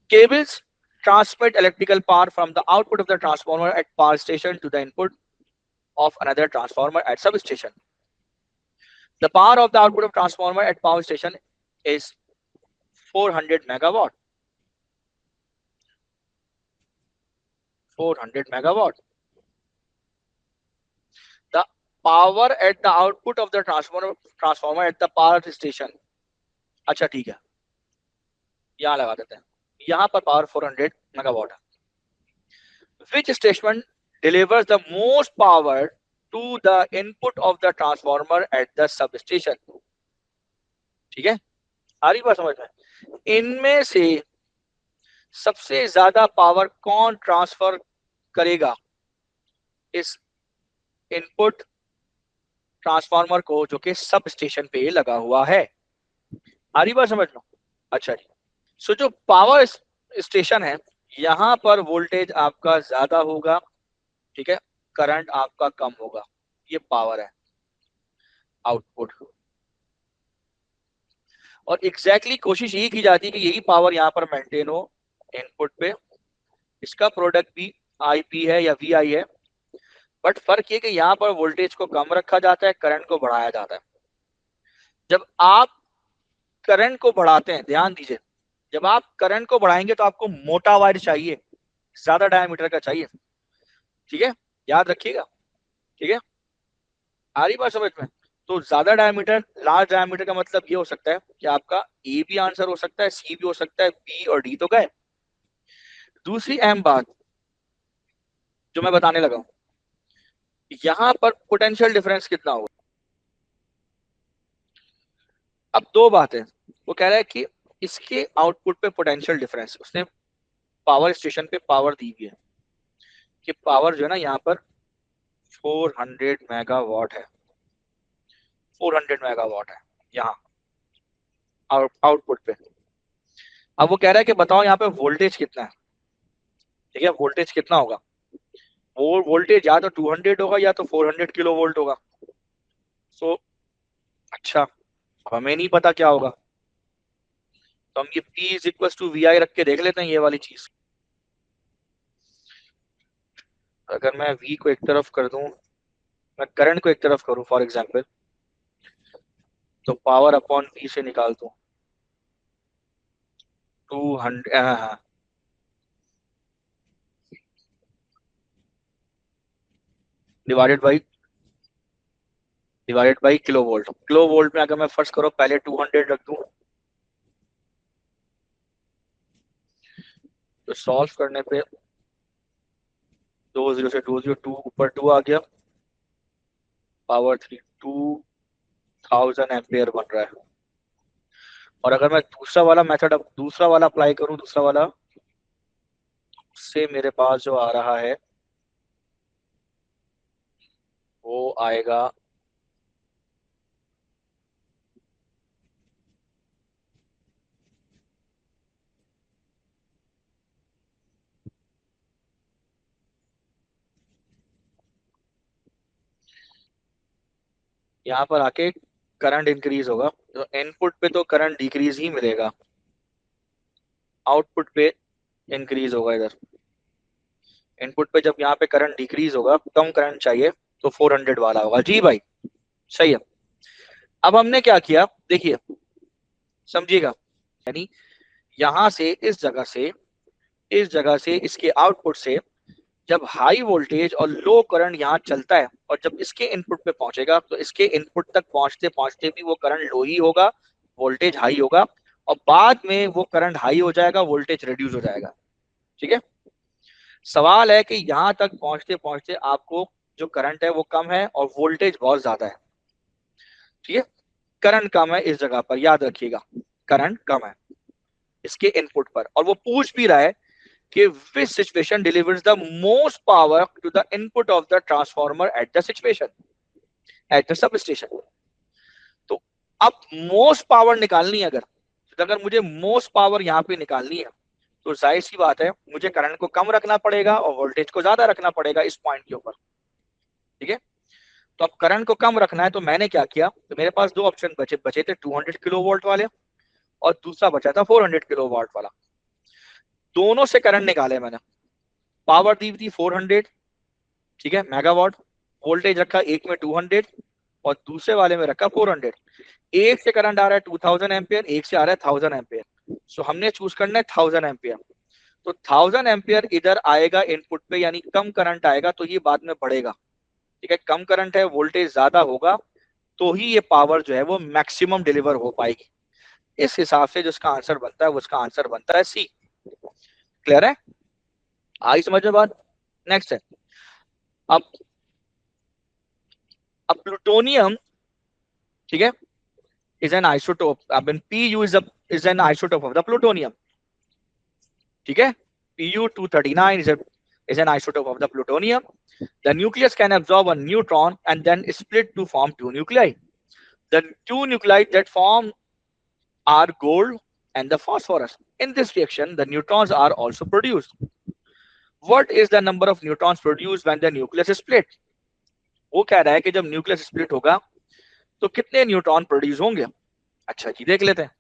cables transmit electrical power from the output of the transformer at power station to the input of another transformer at substation. The power of the output of transformer at power station is 400 megawatt. 400 megawatt. The power at the output of the transformer at the power station. अच्छा ठीक है, यहाँ लगा देते हैं, यहाँ पर power 400 megawatt है। Which station delivers the most power to the input of the transformer at the substation? ठीक है, आ रही बात समझ में? इनमें से सबसे ज्यादा पावर कौन ट्रांसफर करेगा इस इनपुट ट्रांसफार्मर को जो कि सब स्टेशन पे लगा हुआ है? आ रही बात समझ में? अच्छा जी, सो जो पावर स्टेशन है यहाँ पर वोल्टेज आपका ज्यादा होगा, ठीक है, करंट आपका कम होगा, ये पावर है आउटपुट। और एग्जैक्टली कोशिश यही की जाती है कि यही पावर यहाँ पर मेंटेन हो इनपुट पे। इसका प्रोडक्ट भी आईपी है या वी आई है, बट फर्क ये कि यहाँ पर वोल्टेज को कम रखा जाता है, करंट को बढ़ाया जाता है। जब आप करंट को बढ़ाते हैं, ध्यान दीजिए, जब आप करंट को बढ़ाएंगे तो आपको मोटा वायर चाहिए, ज्यादा डायमीटर का चाहिए, ठीक है, याद रखिएगा, ठीक है, आ रही बात समझ में? तो ज्यादा डायमीटर, लार्ज डायमीटर का मतलब ये हो सकता है कि आपका ए भी आंसर हो सकता है, सी भी हो सकता है, बी और डी तो गए। दूसरी अहम बात जो मैं बताने लगा हूं, यहां पर पोटेंशियल डिफरेंस कितना होगा। अब दो बातें, वो कह रहा है कि इसके आउटपुट पे पोटेंशियल डिफरेंस, उसने पावर स्टेशन पे पावर दी हुई है कि पावर जो है ना यहाँ पर 400 मेगावाट है, 400 मेगावाट है यहाँ आउटपुट पे। अब वो कह रहा है कि बताओ यहाँ पे वोल्टेज कितना है, ठीक है, वोल्टेज कितना होगा? वो वोल्टेज या तो 200 होगा या तो 400 किलो वोल्ट होगा। सो अच्छा, हमें नहीं पता क्या होगा, तो हम ये P is equal to V I रख के देख लेते हैं ये वाली चीज। अगर मैं V को एक तरफ कर दूं, मैं करंट को एक तरफ करूं फॉर एग्जांपल, तो पावर अपॉन P से निकाल दूं 200, हाँ, divided by kilo volt. Kilo volt में अगर मैं फर्स्ट करो पहले 200 रख दूं, तो सॉल्व करने पे 20 से 202 ऊपर 2 आ गया, पावर 3 2000 एम्पियर बन रहा है। और अगर मैं दूसरा वाला मेथड, अब दूसरा वाला अप्लाई करूं, दूसरा वाला, उससे मेरे पास जो आ रहा है वो आएगा यहाँ पर आके करंट इंक्रीज होगा, तो इनपुट पे तो करंट डिक्रीज ही मिलेगा, आउटपुट पे इंक्रीज होगा। इधर इनपुट पे जब यहाँ पे करंट डिक्रीज होगा, कम करंट चाहिए, तो 400 वाला होगा। जी भाई, सही है। अब हमने क्या किया देखिए, समझिएगा, यानी यहां से इस जगह से, इस जगह से इसके आउटपुट से जब हाई वोल्टेज और लो करंट यहाँ चलता है, और जब इसके इनपुट पे पहुंचेगा तो इसके इनपुट तक पहुंचते पहुंचते भी वो करंट लो ही होगा, वोल्टेज हाई होगा, और बाद में वो करंट हाई हो जाएगा, वोल्टेज रिड्यूस हो जाएगा, ठीक है। सवाल है कि यहाँ तक पहुंचते पहुंचते आपको जो करंट है वो कम है और वोल्टेज बहुत ज्यादा है, ठीक है, करंट कम है इस जगह पर, याद रखिएगा करंट कम है। इसके इनपुट पर, और वो पूछ भी रहा है कि which situation delivers the most power to the input of the transformer at the situation at the substation। तो अब मोस्ट पावर निकालनी है, अगर मुझे मोस्ट पावर यहाँ पे निकालनी है तो जाहिर सी बात है मुझे करंट को कम रखना पड़ेगा और वोल्टेज को ज्यादा रखना पड़ेगा इस पॉइंट के ऊपर। ठीक है, तो अब करंट को कम रखना है तो मैंने क्या किया, तो मेरे पास दो ऑप्शन बचे बचे थे 200 किलो वोल्ट वाले और दूसरा बचा था 400 किलो वाट वाला। दोनों से करंट निकाले मैंने, पावर दी थी 400, ठीक है, मेगावाट, वोल्टेज रखा एक में 200 और दूसरे वाले में रखा 400। एक से करंट आ रहा है 2000 एम्पियर, एक से आ रहा है 1000 एम्पियर। सो हमने चूज करना है 1000 एम्पियर। तो 1000 एम्पियर इधर आएगा इनपुट पे, यानी कम करंट आएगा तो ये बाद में बढ़ेगा। ठीक है, कम करंट है, वोल्टेज ज्यादा होगा तो ही ये पावर जो है वो मैक्सिमम डिलीवर हो पाएगी। इस हिसाब से जो उसका आंसर बनता है वो उसका आंसर बनता है सी। क्लियर है, आई समझ में बात। नेक्स्ट है, अब प्लूटोनियम, ठीक है, is an isotope, Pu is an isotope of the plutonium। ठीक है, Pu-239 is an isotope of the plutonium। The nucleus can absorb a neutron and then split to form two nuclei। The two nuclei that form are gold and the phosphorus। In this reaction, the neutrons are also produced। What is the number of neutrons produced when the nucleus is split? वो कह रहा है कि जब nucleus split होगा तो कितने neutron produce होंगे। अच्छा जी, देख लेते हैं,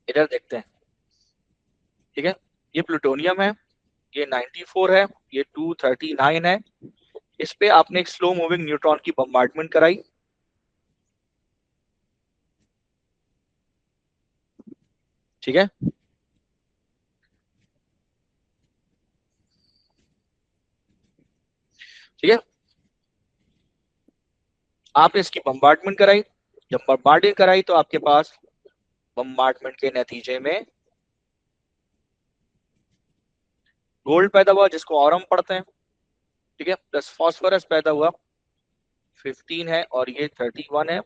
इधर देखते हैं। ठीक है, ये प्लूटोनियम है, ये 94 है, ये 239 है। इस पे आपने एक स्लो मूविंग न्यूट्रॉन की बम्बार्डमेंट कराई। ठीक है, ठीक है, आपने इसकी बम्बार्डमेंट कराई। जब बम्बार्डिंग कराई तो आपके पास बम्बार्डमेंट के नतीजे में गोल्ड पैदा हुआ जिसको और हम पढ़ते हैं। ठीक है, प्लस फॉस्फोरस पैदा हुआ 15 है और ये 31 है।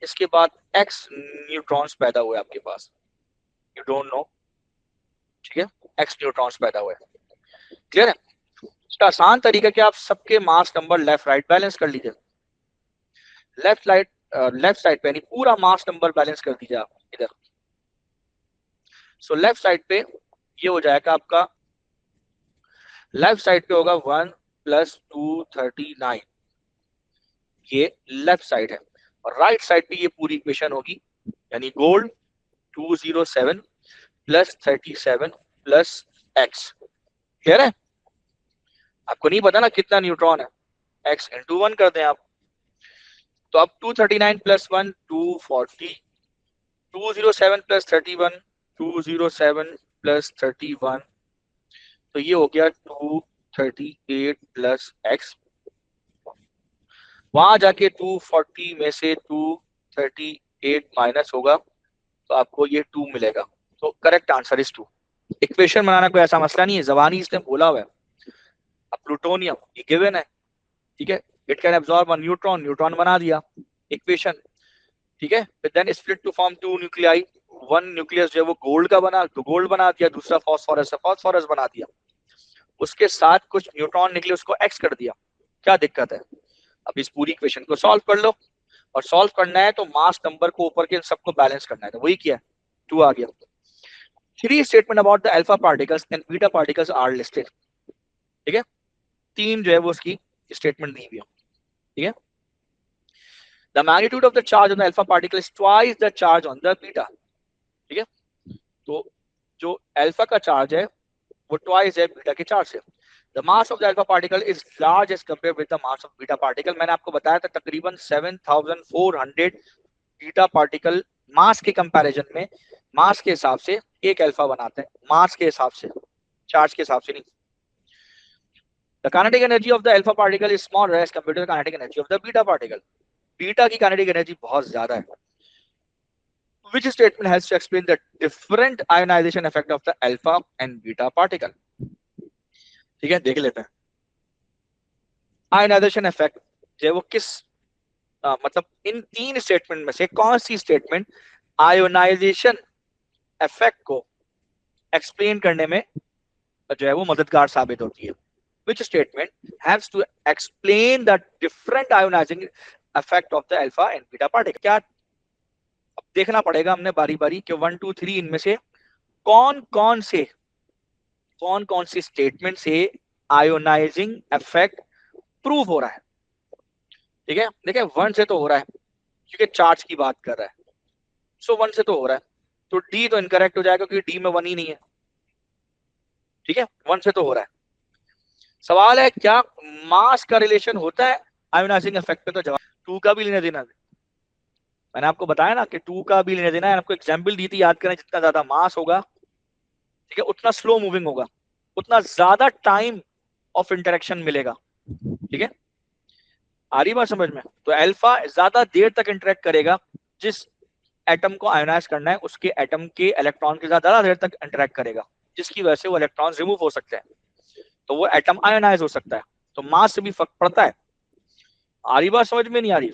इसके बाद एक्स न्यूट्रॉन्स पैदा हुए आपके पास, यू डोंट नो। ठीक है, एक्स न्यूट्रॉन्स पैदा हुए। क्लियर है, इसका आसान तरीका क्या, आप सबके mass number left right balance कर लीजिए। लेफ्ट साइड पे यानी पूरा मास नंबर बैलेंस कर दीजिए आप इधर। सो लेफ्ट साइड पे ये हो जाएगा आपका, लेफ्ट साइड पे होगा 1 + 239, ये लेफ्ट साइड है। और राइट साइड पे ये पूरी इक्वेशन होगी, यानी गोल्ड 207 + 37 + x। क्लियर है, आपको नहीं पता ना कितना न्यूट्रॉन है, x × 1 कर दें आप। तो अब 239 + 1 240, 207 + 31 207 + 31, तो ये हो गया 238 + x। वहां जाके 240 में से 238 माइनस होगा तो आपको ये 2 मिलेगा। तो करेक्ट आंसर इज 2। इक्वेशन बनाना कोई ऐसा मसला नहीं है, जबानी इसने बोला हुआ है। अब प्लूटोनियम ये गिवन है, ठीक है, it can absorb a neutron, neutron बना दिया इक्वेशन। ठीक है, फिर then split to form two nuclei, one nucleus जो है वो गोल्ड का बना तो गोल्ड बना दिया, दूसरा फॉस्फोरस है फॉस्फोरस बना दिया। उसके साथ कुछ न्यूट्रॉन निकले उसको एक्स कर दिया, क्या दिक्कत है। अब इस पूरी इक्वेशन को सॉल्व कर लो, और सॉल्व करना है तो मास नंबर को ऊपर के सबको बैलेंस करना है, तो वही किया, 2 आ गया। 3 statement about the alpha particles and beta particles are listed. ठीक है, 3 जो है वो उसकी स्टेटमेंट दी हुई है। ठीक है, the magnitude of the charge on the alpha particle is twice the charge on the beta. ठीक है, तो जो अल्फा का चार्ज है वो ट्वाइस है बीटा के चार्ज से। The mass of the alpha particle is large as compared with the mass of beta particle। मैंने आपको बताया था तकरीबन 7400 बीटा पार्टिकल मास के कंपैरिजन में, मास के हिसाब से एक अल्फा बनाते हैं, मास के हिसाब से, चार्ज के हिसाब से नहीं। The kinetic energy of the alpha particle is smaller as compared to the kinetic energy of the beta particle। Beta की kinetic energy बहुत ज्यादा है। Which statement helps to explain the different ionization effect of the alpha and beta particle? ठीक है, देख लेते हैं। Ionization effect जो है वो किस मतलब इन 3 स्टेटमेंट में से कौन सी स्टेटमेंट आयोनाइजेशन इफेक्ट को एक्सप्लेन करने में जो है वो मददगार साबित होती है. Which statement has to explain the different ionizing effect of the alpha and beta particle? क्या अब देखना पड़ेगा हमने बारी बारी कि 1 2 3 इनमें से कौन कौन सी स्टेटमेंट से आयोनाइजिंग इफेक्ट प्रूव हो रहा है. ठीक है, देखिए 1 से तो हो रहा है क्योंकि चार्ज की बात कर रहा है. सो 1 से तो हो रहा है, तो डी तो इनकरेक्ट हो जाएगा क्योंकि डी में 1 ही नहीं है. ठीक है, 1 से तो हो रहा है. सवाल है क्या मास का रिलेशन होता है आयोनाइजिंग इफेक्ट पे? तो जवाब 2 का भी लेना देना. मैंने आपको बताया ना कि 2 का भी लेना देना है. आपको एग्जांपल दी थी, याद करें. जितना ज्यादा मास होगा, ठीक है, उतना स्लो मूविंग होगा, उतना ज्यादा टाइम ऑफ इंटरेक्शन मिलेगा. ठीक है, आ रही बात समझ में? तो अल्फा ज्यादा देर तक इंटरेक्ट करेगा. जिस एटम को आयोनाइज करना है उसके एटम के इलेक्ट्रॉन के साथ ज्यादा देर तक इंटरेक्ट करेगा, जिसकी वजह से वो इलेक्ट्रॉन रिमूव हो सकते हैं, तो वो एटम आयोनाइज हो सकता है. तो मास से भी फर्क पड़ता है. आ रही बात समझ में? नहीं आ रही?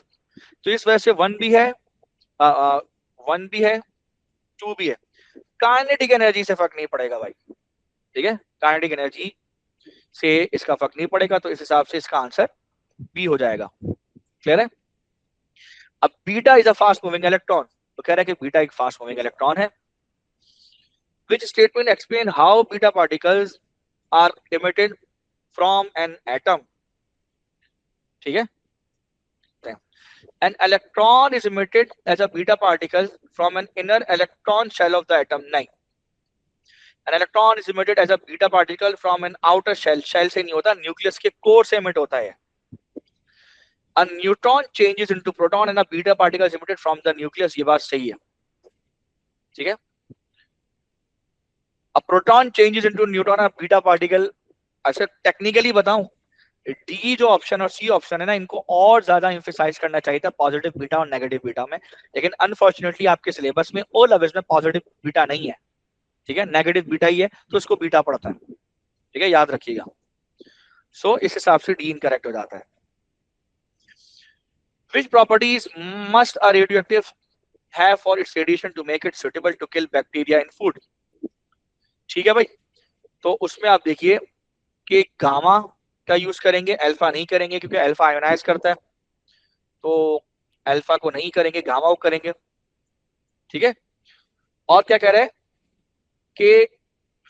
तो इस वजह से 1 भी है, 1 भी है, 2 भी है. काइनेटिक एनर्जी से फर्क नहीं पड़ेगा भाई. ठीक है, काइनेटिक एनर्जी से इसका फर्क नहीं पड़ेगा. तो इस हिसाब से इसका आंसर बी हो जाएगा. क्लियर है? अब beta is a fast moving electron, तो कह रहा है कि बीटा एक फास्ट मूविंग इलेक्ट्रॉन है. Which statement explain how beta particles are emitted from an atom? ठीक है, an electron is emitted as a beta particle from an inner electron shell of the atom. नहीं, an electron is emitted as a beta particle from an outer shell. shell से नहीं होता, nucleus के core से emit होता है. a neutron changes into proton and a beta particle is emitted from the nucleus. ये बात सही है. ठीक है, a proton changes into neutron and a beta particle. अच्छा टेक्निकली बताऊं, डी जो ऑप्शन और सी ऑप्शन है ना, इनको और ज्यादा एम्फसाइज करना चाहिए था पॉजिटिव बीटा और नेगेटिव बीटा में. लेकिन अनफॉर्चुनेटली आपके सिलेबस में ओ लेवल्स में पॉजिटिव बीटा नहीं है. ठीक है, नेगेटिव बीटा ही है, तो उसको बीटा पड़ता है. ठीक है, याद रखिएगा. सो इस हिसाब से डी इनकरेक्ट हो जाता है. Which properties must a radioactive have for its radiation to make it suitable to kill bacteria in food? ठीक है भाई, तो उसमें आप देखिए कि गामा का यूज करेंगे, अल्फा नहीं करेंगे क्योंकि अल्फा आयोनाइज करता है. तो अल्फा को नहीं करेंगे, गामा को करेंगे. ठीक है, और क्या कह रहे हैं कि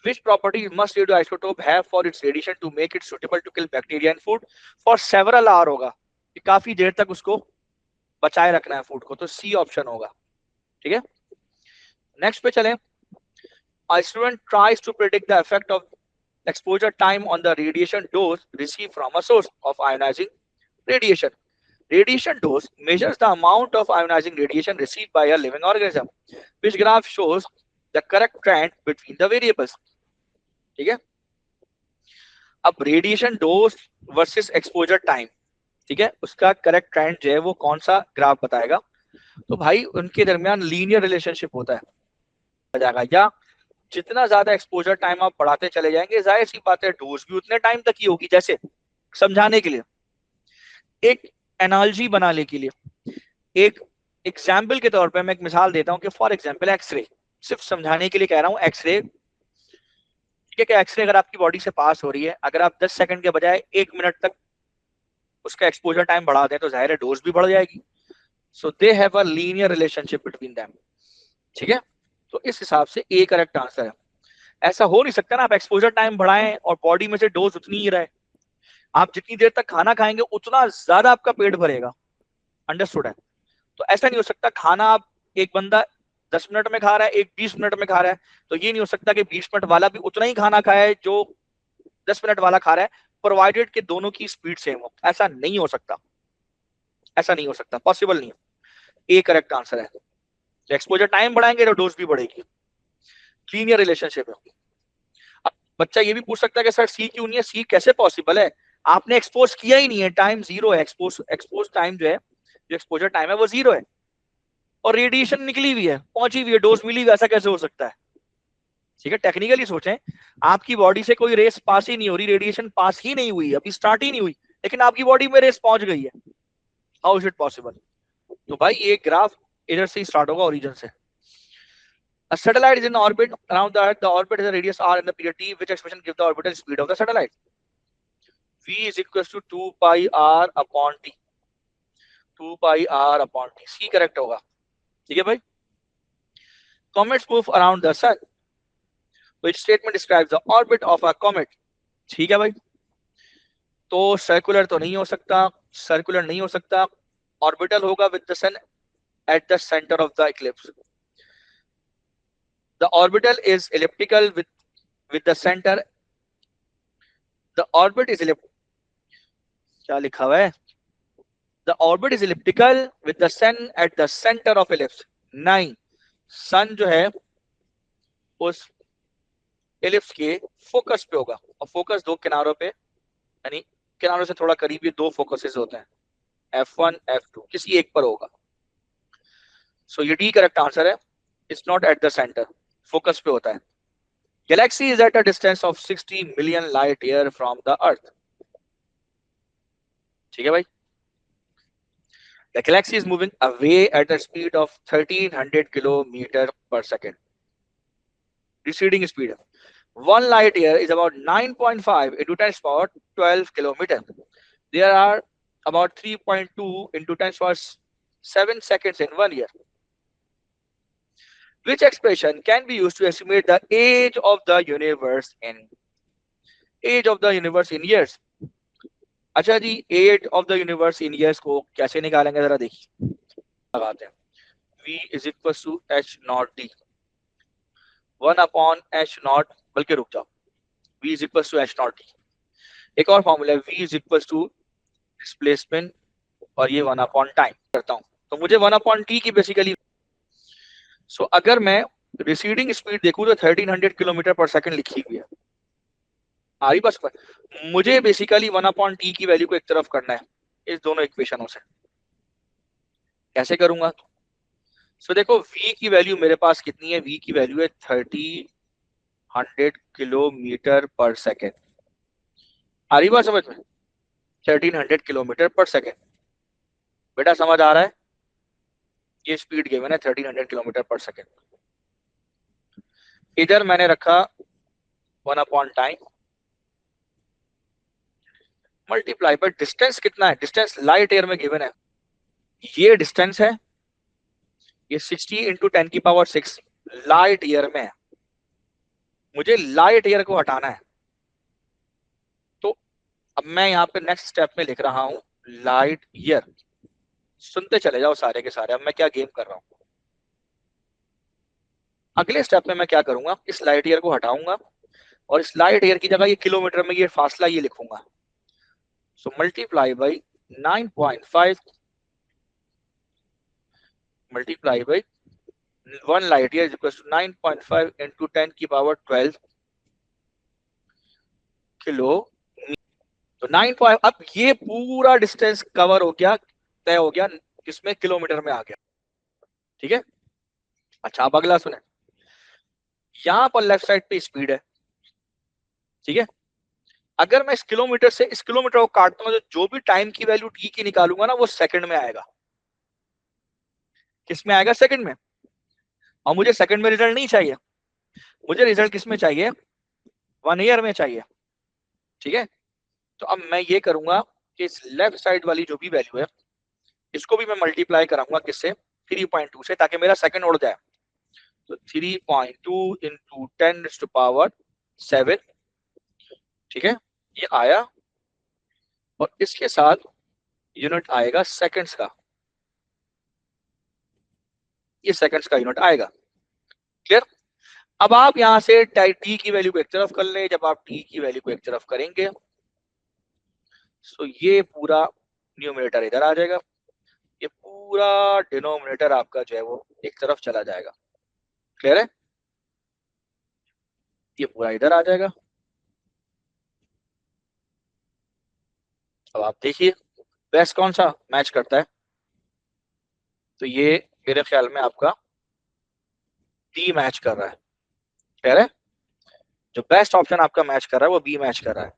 which properties must radioisotope have for its radiation to make it suitable to kill bacteria in food for several hour होगा, कि काफी देर तक उसको बचाए रखना है फूड को. तो सी ऑप्शन होगा. ठीक है, नेक्स्ट पे चलें. A student tries to predict the effect of exposure time on the radiation dose received from a source of ionizing radiation. Radiation dose measures the amount of ionizing radiation received by a living organism. Which graph shows the correct trend between the variables? ठीक है, अब radiation dose versus exposure time, ठीक है, उसका correct trend जो है वो कौन सा ग्राफ बताएगा? तो भाई उनके दरमियान लीनियर रिलेशनशिप होता है. या जितना ज्यादा एक्सपोजर टाइम आप बढ़ाते चले जाएंगे, जाहिर सी बात है डोज भी उतने टाइम तक ही होगी. जैसे समझाने के लिए, एक एनालॉजी बनाने के लिए, एक एग्जाम्पल के तौर पे मैं एक मिसाल देता हूं कि फॉर एग्जाम्पल एक्सरे, सिर्फ समझाने के लिए कह रहा हूं. एक्सरे, ठीक है, कि एक्सरे अगर आपकी बॉडी से पास हो रही है, अगर आप 10 सेकंड के बजाय 1 मिनट तक उसका एक्सपोजर टाइम बढ़ा दें तो जाहिर है डोज भी बढ़ जाएगी. So they have a linear relationship between them. ठीक है, तो इस हिसाब से ए करेक्ट आंसर है. ऐसा हो नहीं सकता ना आप एक्सपोजर टाइम बढ़ाएं और बॉडी में से डोज उतनी ही रहे. आप जितनी देर तक खाना खाएंगे उतना ज्यादा आपका पेट भरेगा. अंडरस्टूड है? तो ऐसा नहीं हो सकता खाना आप, एक बंदा 10 मिनट में खा रहा है, एक 20 मिनट में खा रहा है, तो ये नहीं हो सकता कि 20 मिनट वाला भी उतना ही खाना खाए जो 10 मिनट वाला खा रहा है, प्रोवाइडेड कि दोनों की स्पीड सेम हो. ऐसा नहीं हो सकता, ऐसा नहीं हो सकता, पॉसिबल नहीं है. ए करेक्ट आंसर है. एक्सपोजर टाइम बढ़ाएंगे तो डोज भी बढ़ेगी. लीनियर रिलेशनशिप है. अब बच्चा ये भी पूछ सकता है कि सर सी क्यों नहीं है? सी कैसे पॉसिबल है? आपने एक्सपोज किया ही नहीं है, टाइम जीरो है. एक्सपोज टाइम जो है, जो एक्सपोजर टाइम है वो जीरो है, और रेडिएशन निकली हुई है, पहुंची हुई है, डोज मिली हुई है. ऐसा कैसे हो सकता है? ठीक है, टेक्निकली सोचें, आपकी बॉडी से कोई रेस पास ही नहीं हो रही, रेडिएशन पास ही नहीं हुई, अभी स्टार्ट ही नहीं हुई, लेकिन आपकी बॉडी में रेस पहुंच गई है. How is it possible? तो भाई ये ग्राफ इधर से ही स्टार्ट होगा, ओरिजिन से. A satellite is in orbit around the Earth. The orbit has a radius r and the period t. Which expression gives the orbital speed of the satellite? V is equals to 2 pi r upon t. 2 pi r upon t. C correct होगा. ठीक है भाई. Comets move around the sun. Which statement describes the orbit of a comet? ठीक है भाई. तो circular तो नहीं हो सकता. सर्कुलर नहीं हो सकता. ऑर्बिटल होगा with the sun at the center of the eclipse. The orbital is elliptical with the center. The orbit is क्या लिखा हुआ है? The orbit is elliptical with the sun at the center of ellipse. नहीं, सन जो है उस ellipse के focus पे होगा और फोकस दो किनारों पे, यानी किनारों से थोड़ा करीब ये दो फोकसेस होते हैं, F1 F2, किसी एक पर होगा. सो ये डी करेक्ट आंसर है. It's not at the centre, focus पे होता है. Galaxy is at a distance of 60 million light year from the earth. ठीक है भाई. The galaxy is moving away at a speed of 1300 kilometers per second. Receding speed. 1 light year is about 9.5 into 10 power 12 kilometers. There are about 3.2 into 10 power 7 seconds in 1 year. Which expression can be used to estimate the age of the universe in years? अच्छा जी, age of the universe in years को कैसे निकालेंगे जरा देखिए. लगाते हैं. V is equal to H not D 1 upon H not, बल्कि रुक जाओ, V is equal to H not D. एक और फॉर्मूला है, V is equal to displacement और ये 1 अपॉन टाइम करता हूं, तो मुझे 1 अपॉन टी की बेसिकली. सो अगर मैं रिसीडिंग स्पीड देखूं तो 1300 किलोमीटर पर सेकंड लिखी हुई है. आ रही बस पर मुझे बेसिकली 1 अपॉन टी की वैल्यू को एक तरफ करना है इस दोनों इक्वेशनों से. कैसे करूंगा? सो देखो, v की वैल्यू मेरे पास कितनी है? v की वैल्यू है 1300 किलोमीटर पर सेकेंड. आ रही बात समझ में? 1300 किलोमीटर पर सेकेंड. बेटा समझ आ रहा है? ये स्पीड गिवन है 1300 किलोमीटर पर सेकेंड. इधर मैंने रखा 1 अपॉन टाइम मल्टीप्लाई पर डिस्टेंस कितना है? डिस्टेंस लाइट ईयर में गिवन है. ये डिस्टेंस है, ये 60 इंटू 10 की पावर 6 लाइट ईयर में है. मुझे लाइट ईयर को हटाना है, तो अब मैं यहाँ पे नेक्स्ट स्टेप में लिख रहा हूं लाइट ईयर. सुनते चले जाओ सारे के सारे. अब मैं क्या गेम कर रहा हूं, अगले स्टेप में मैं क्या करूंगा, इस लाइट ईयर को हटाऊंगा और इस लाइट ईयर की जगह ये किलोमीटर में ये फासला ये लिखूंगा. So multiply by 9.5 multiply by 1 light year equals to 9.5 into 10 की पावर 12 किलो. तो 9. अब ये पूरा डिस्टेंस कवर हो गया, तय हो गया, किसमें? किलोमीटर में आ गया. ठीक है. अच्छा अब अगला सुने. यहां पर लेफ्ट साइड पे स्पीड है. ठीक है. अगर मैं इस किलोमीटर से इस किलोमीटर को काटता हूं तो जो भी टाइम की वैल्यू टी की निकालूंगा ना वो सेकंड में आएगा. किस में आएगा? सेकंड में. और मुझे सेकंड में रिजल्ट नहीं चाहिए, मुझे रिजल्ट किस में चाहिए? 1 ईयर में चाहिए. ठीक है. तो अब मैं ये करूंगा कि इस लेफ्ट साइड वाली जो भी वैल्यू है इसको भी मैं मल्टीप्लाई कराऊंगा किससे? 3.2 से, ताकि मेरा सेकंड उड़ जाए. तो 3.2 इंटू 10 टू पावर 7. ठीक है. ये आया और इसके साथ यूनिट आएगा सेकंड्स का. ये सेकंड्स का यूनिट आएगा. क्लियर? अब आप यहां से टी की वैल्यू को एक तरफ कर ले. जब आप टी की वैल्यू को एक तरफ करेंगे तो ये पूरा न्यूमरेटर इधर आ जाएगा, ये पूरा डिनोमिनेटर आपका जो है वो एक तरफ चला जाएगा. क्लियर है? ये पूरा इधर आ जाएगा. अब आप देखिए बेस्ट कौन सा मैच करता है. तो ये मेरे ख्याल में आपका डी मैच कर रहा है. क्लियर है? जो बेस्ट ऑप्शन आपका मैच कर रहा है वो बी मैच कर रहा है.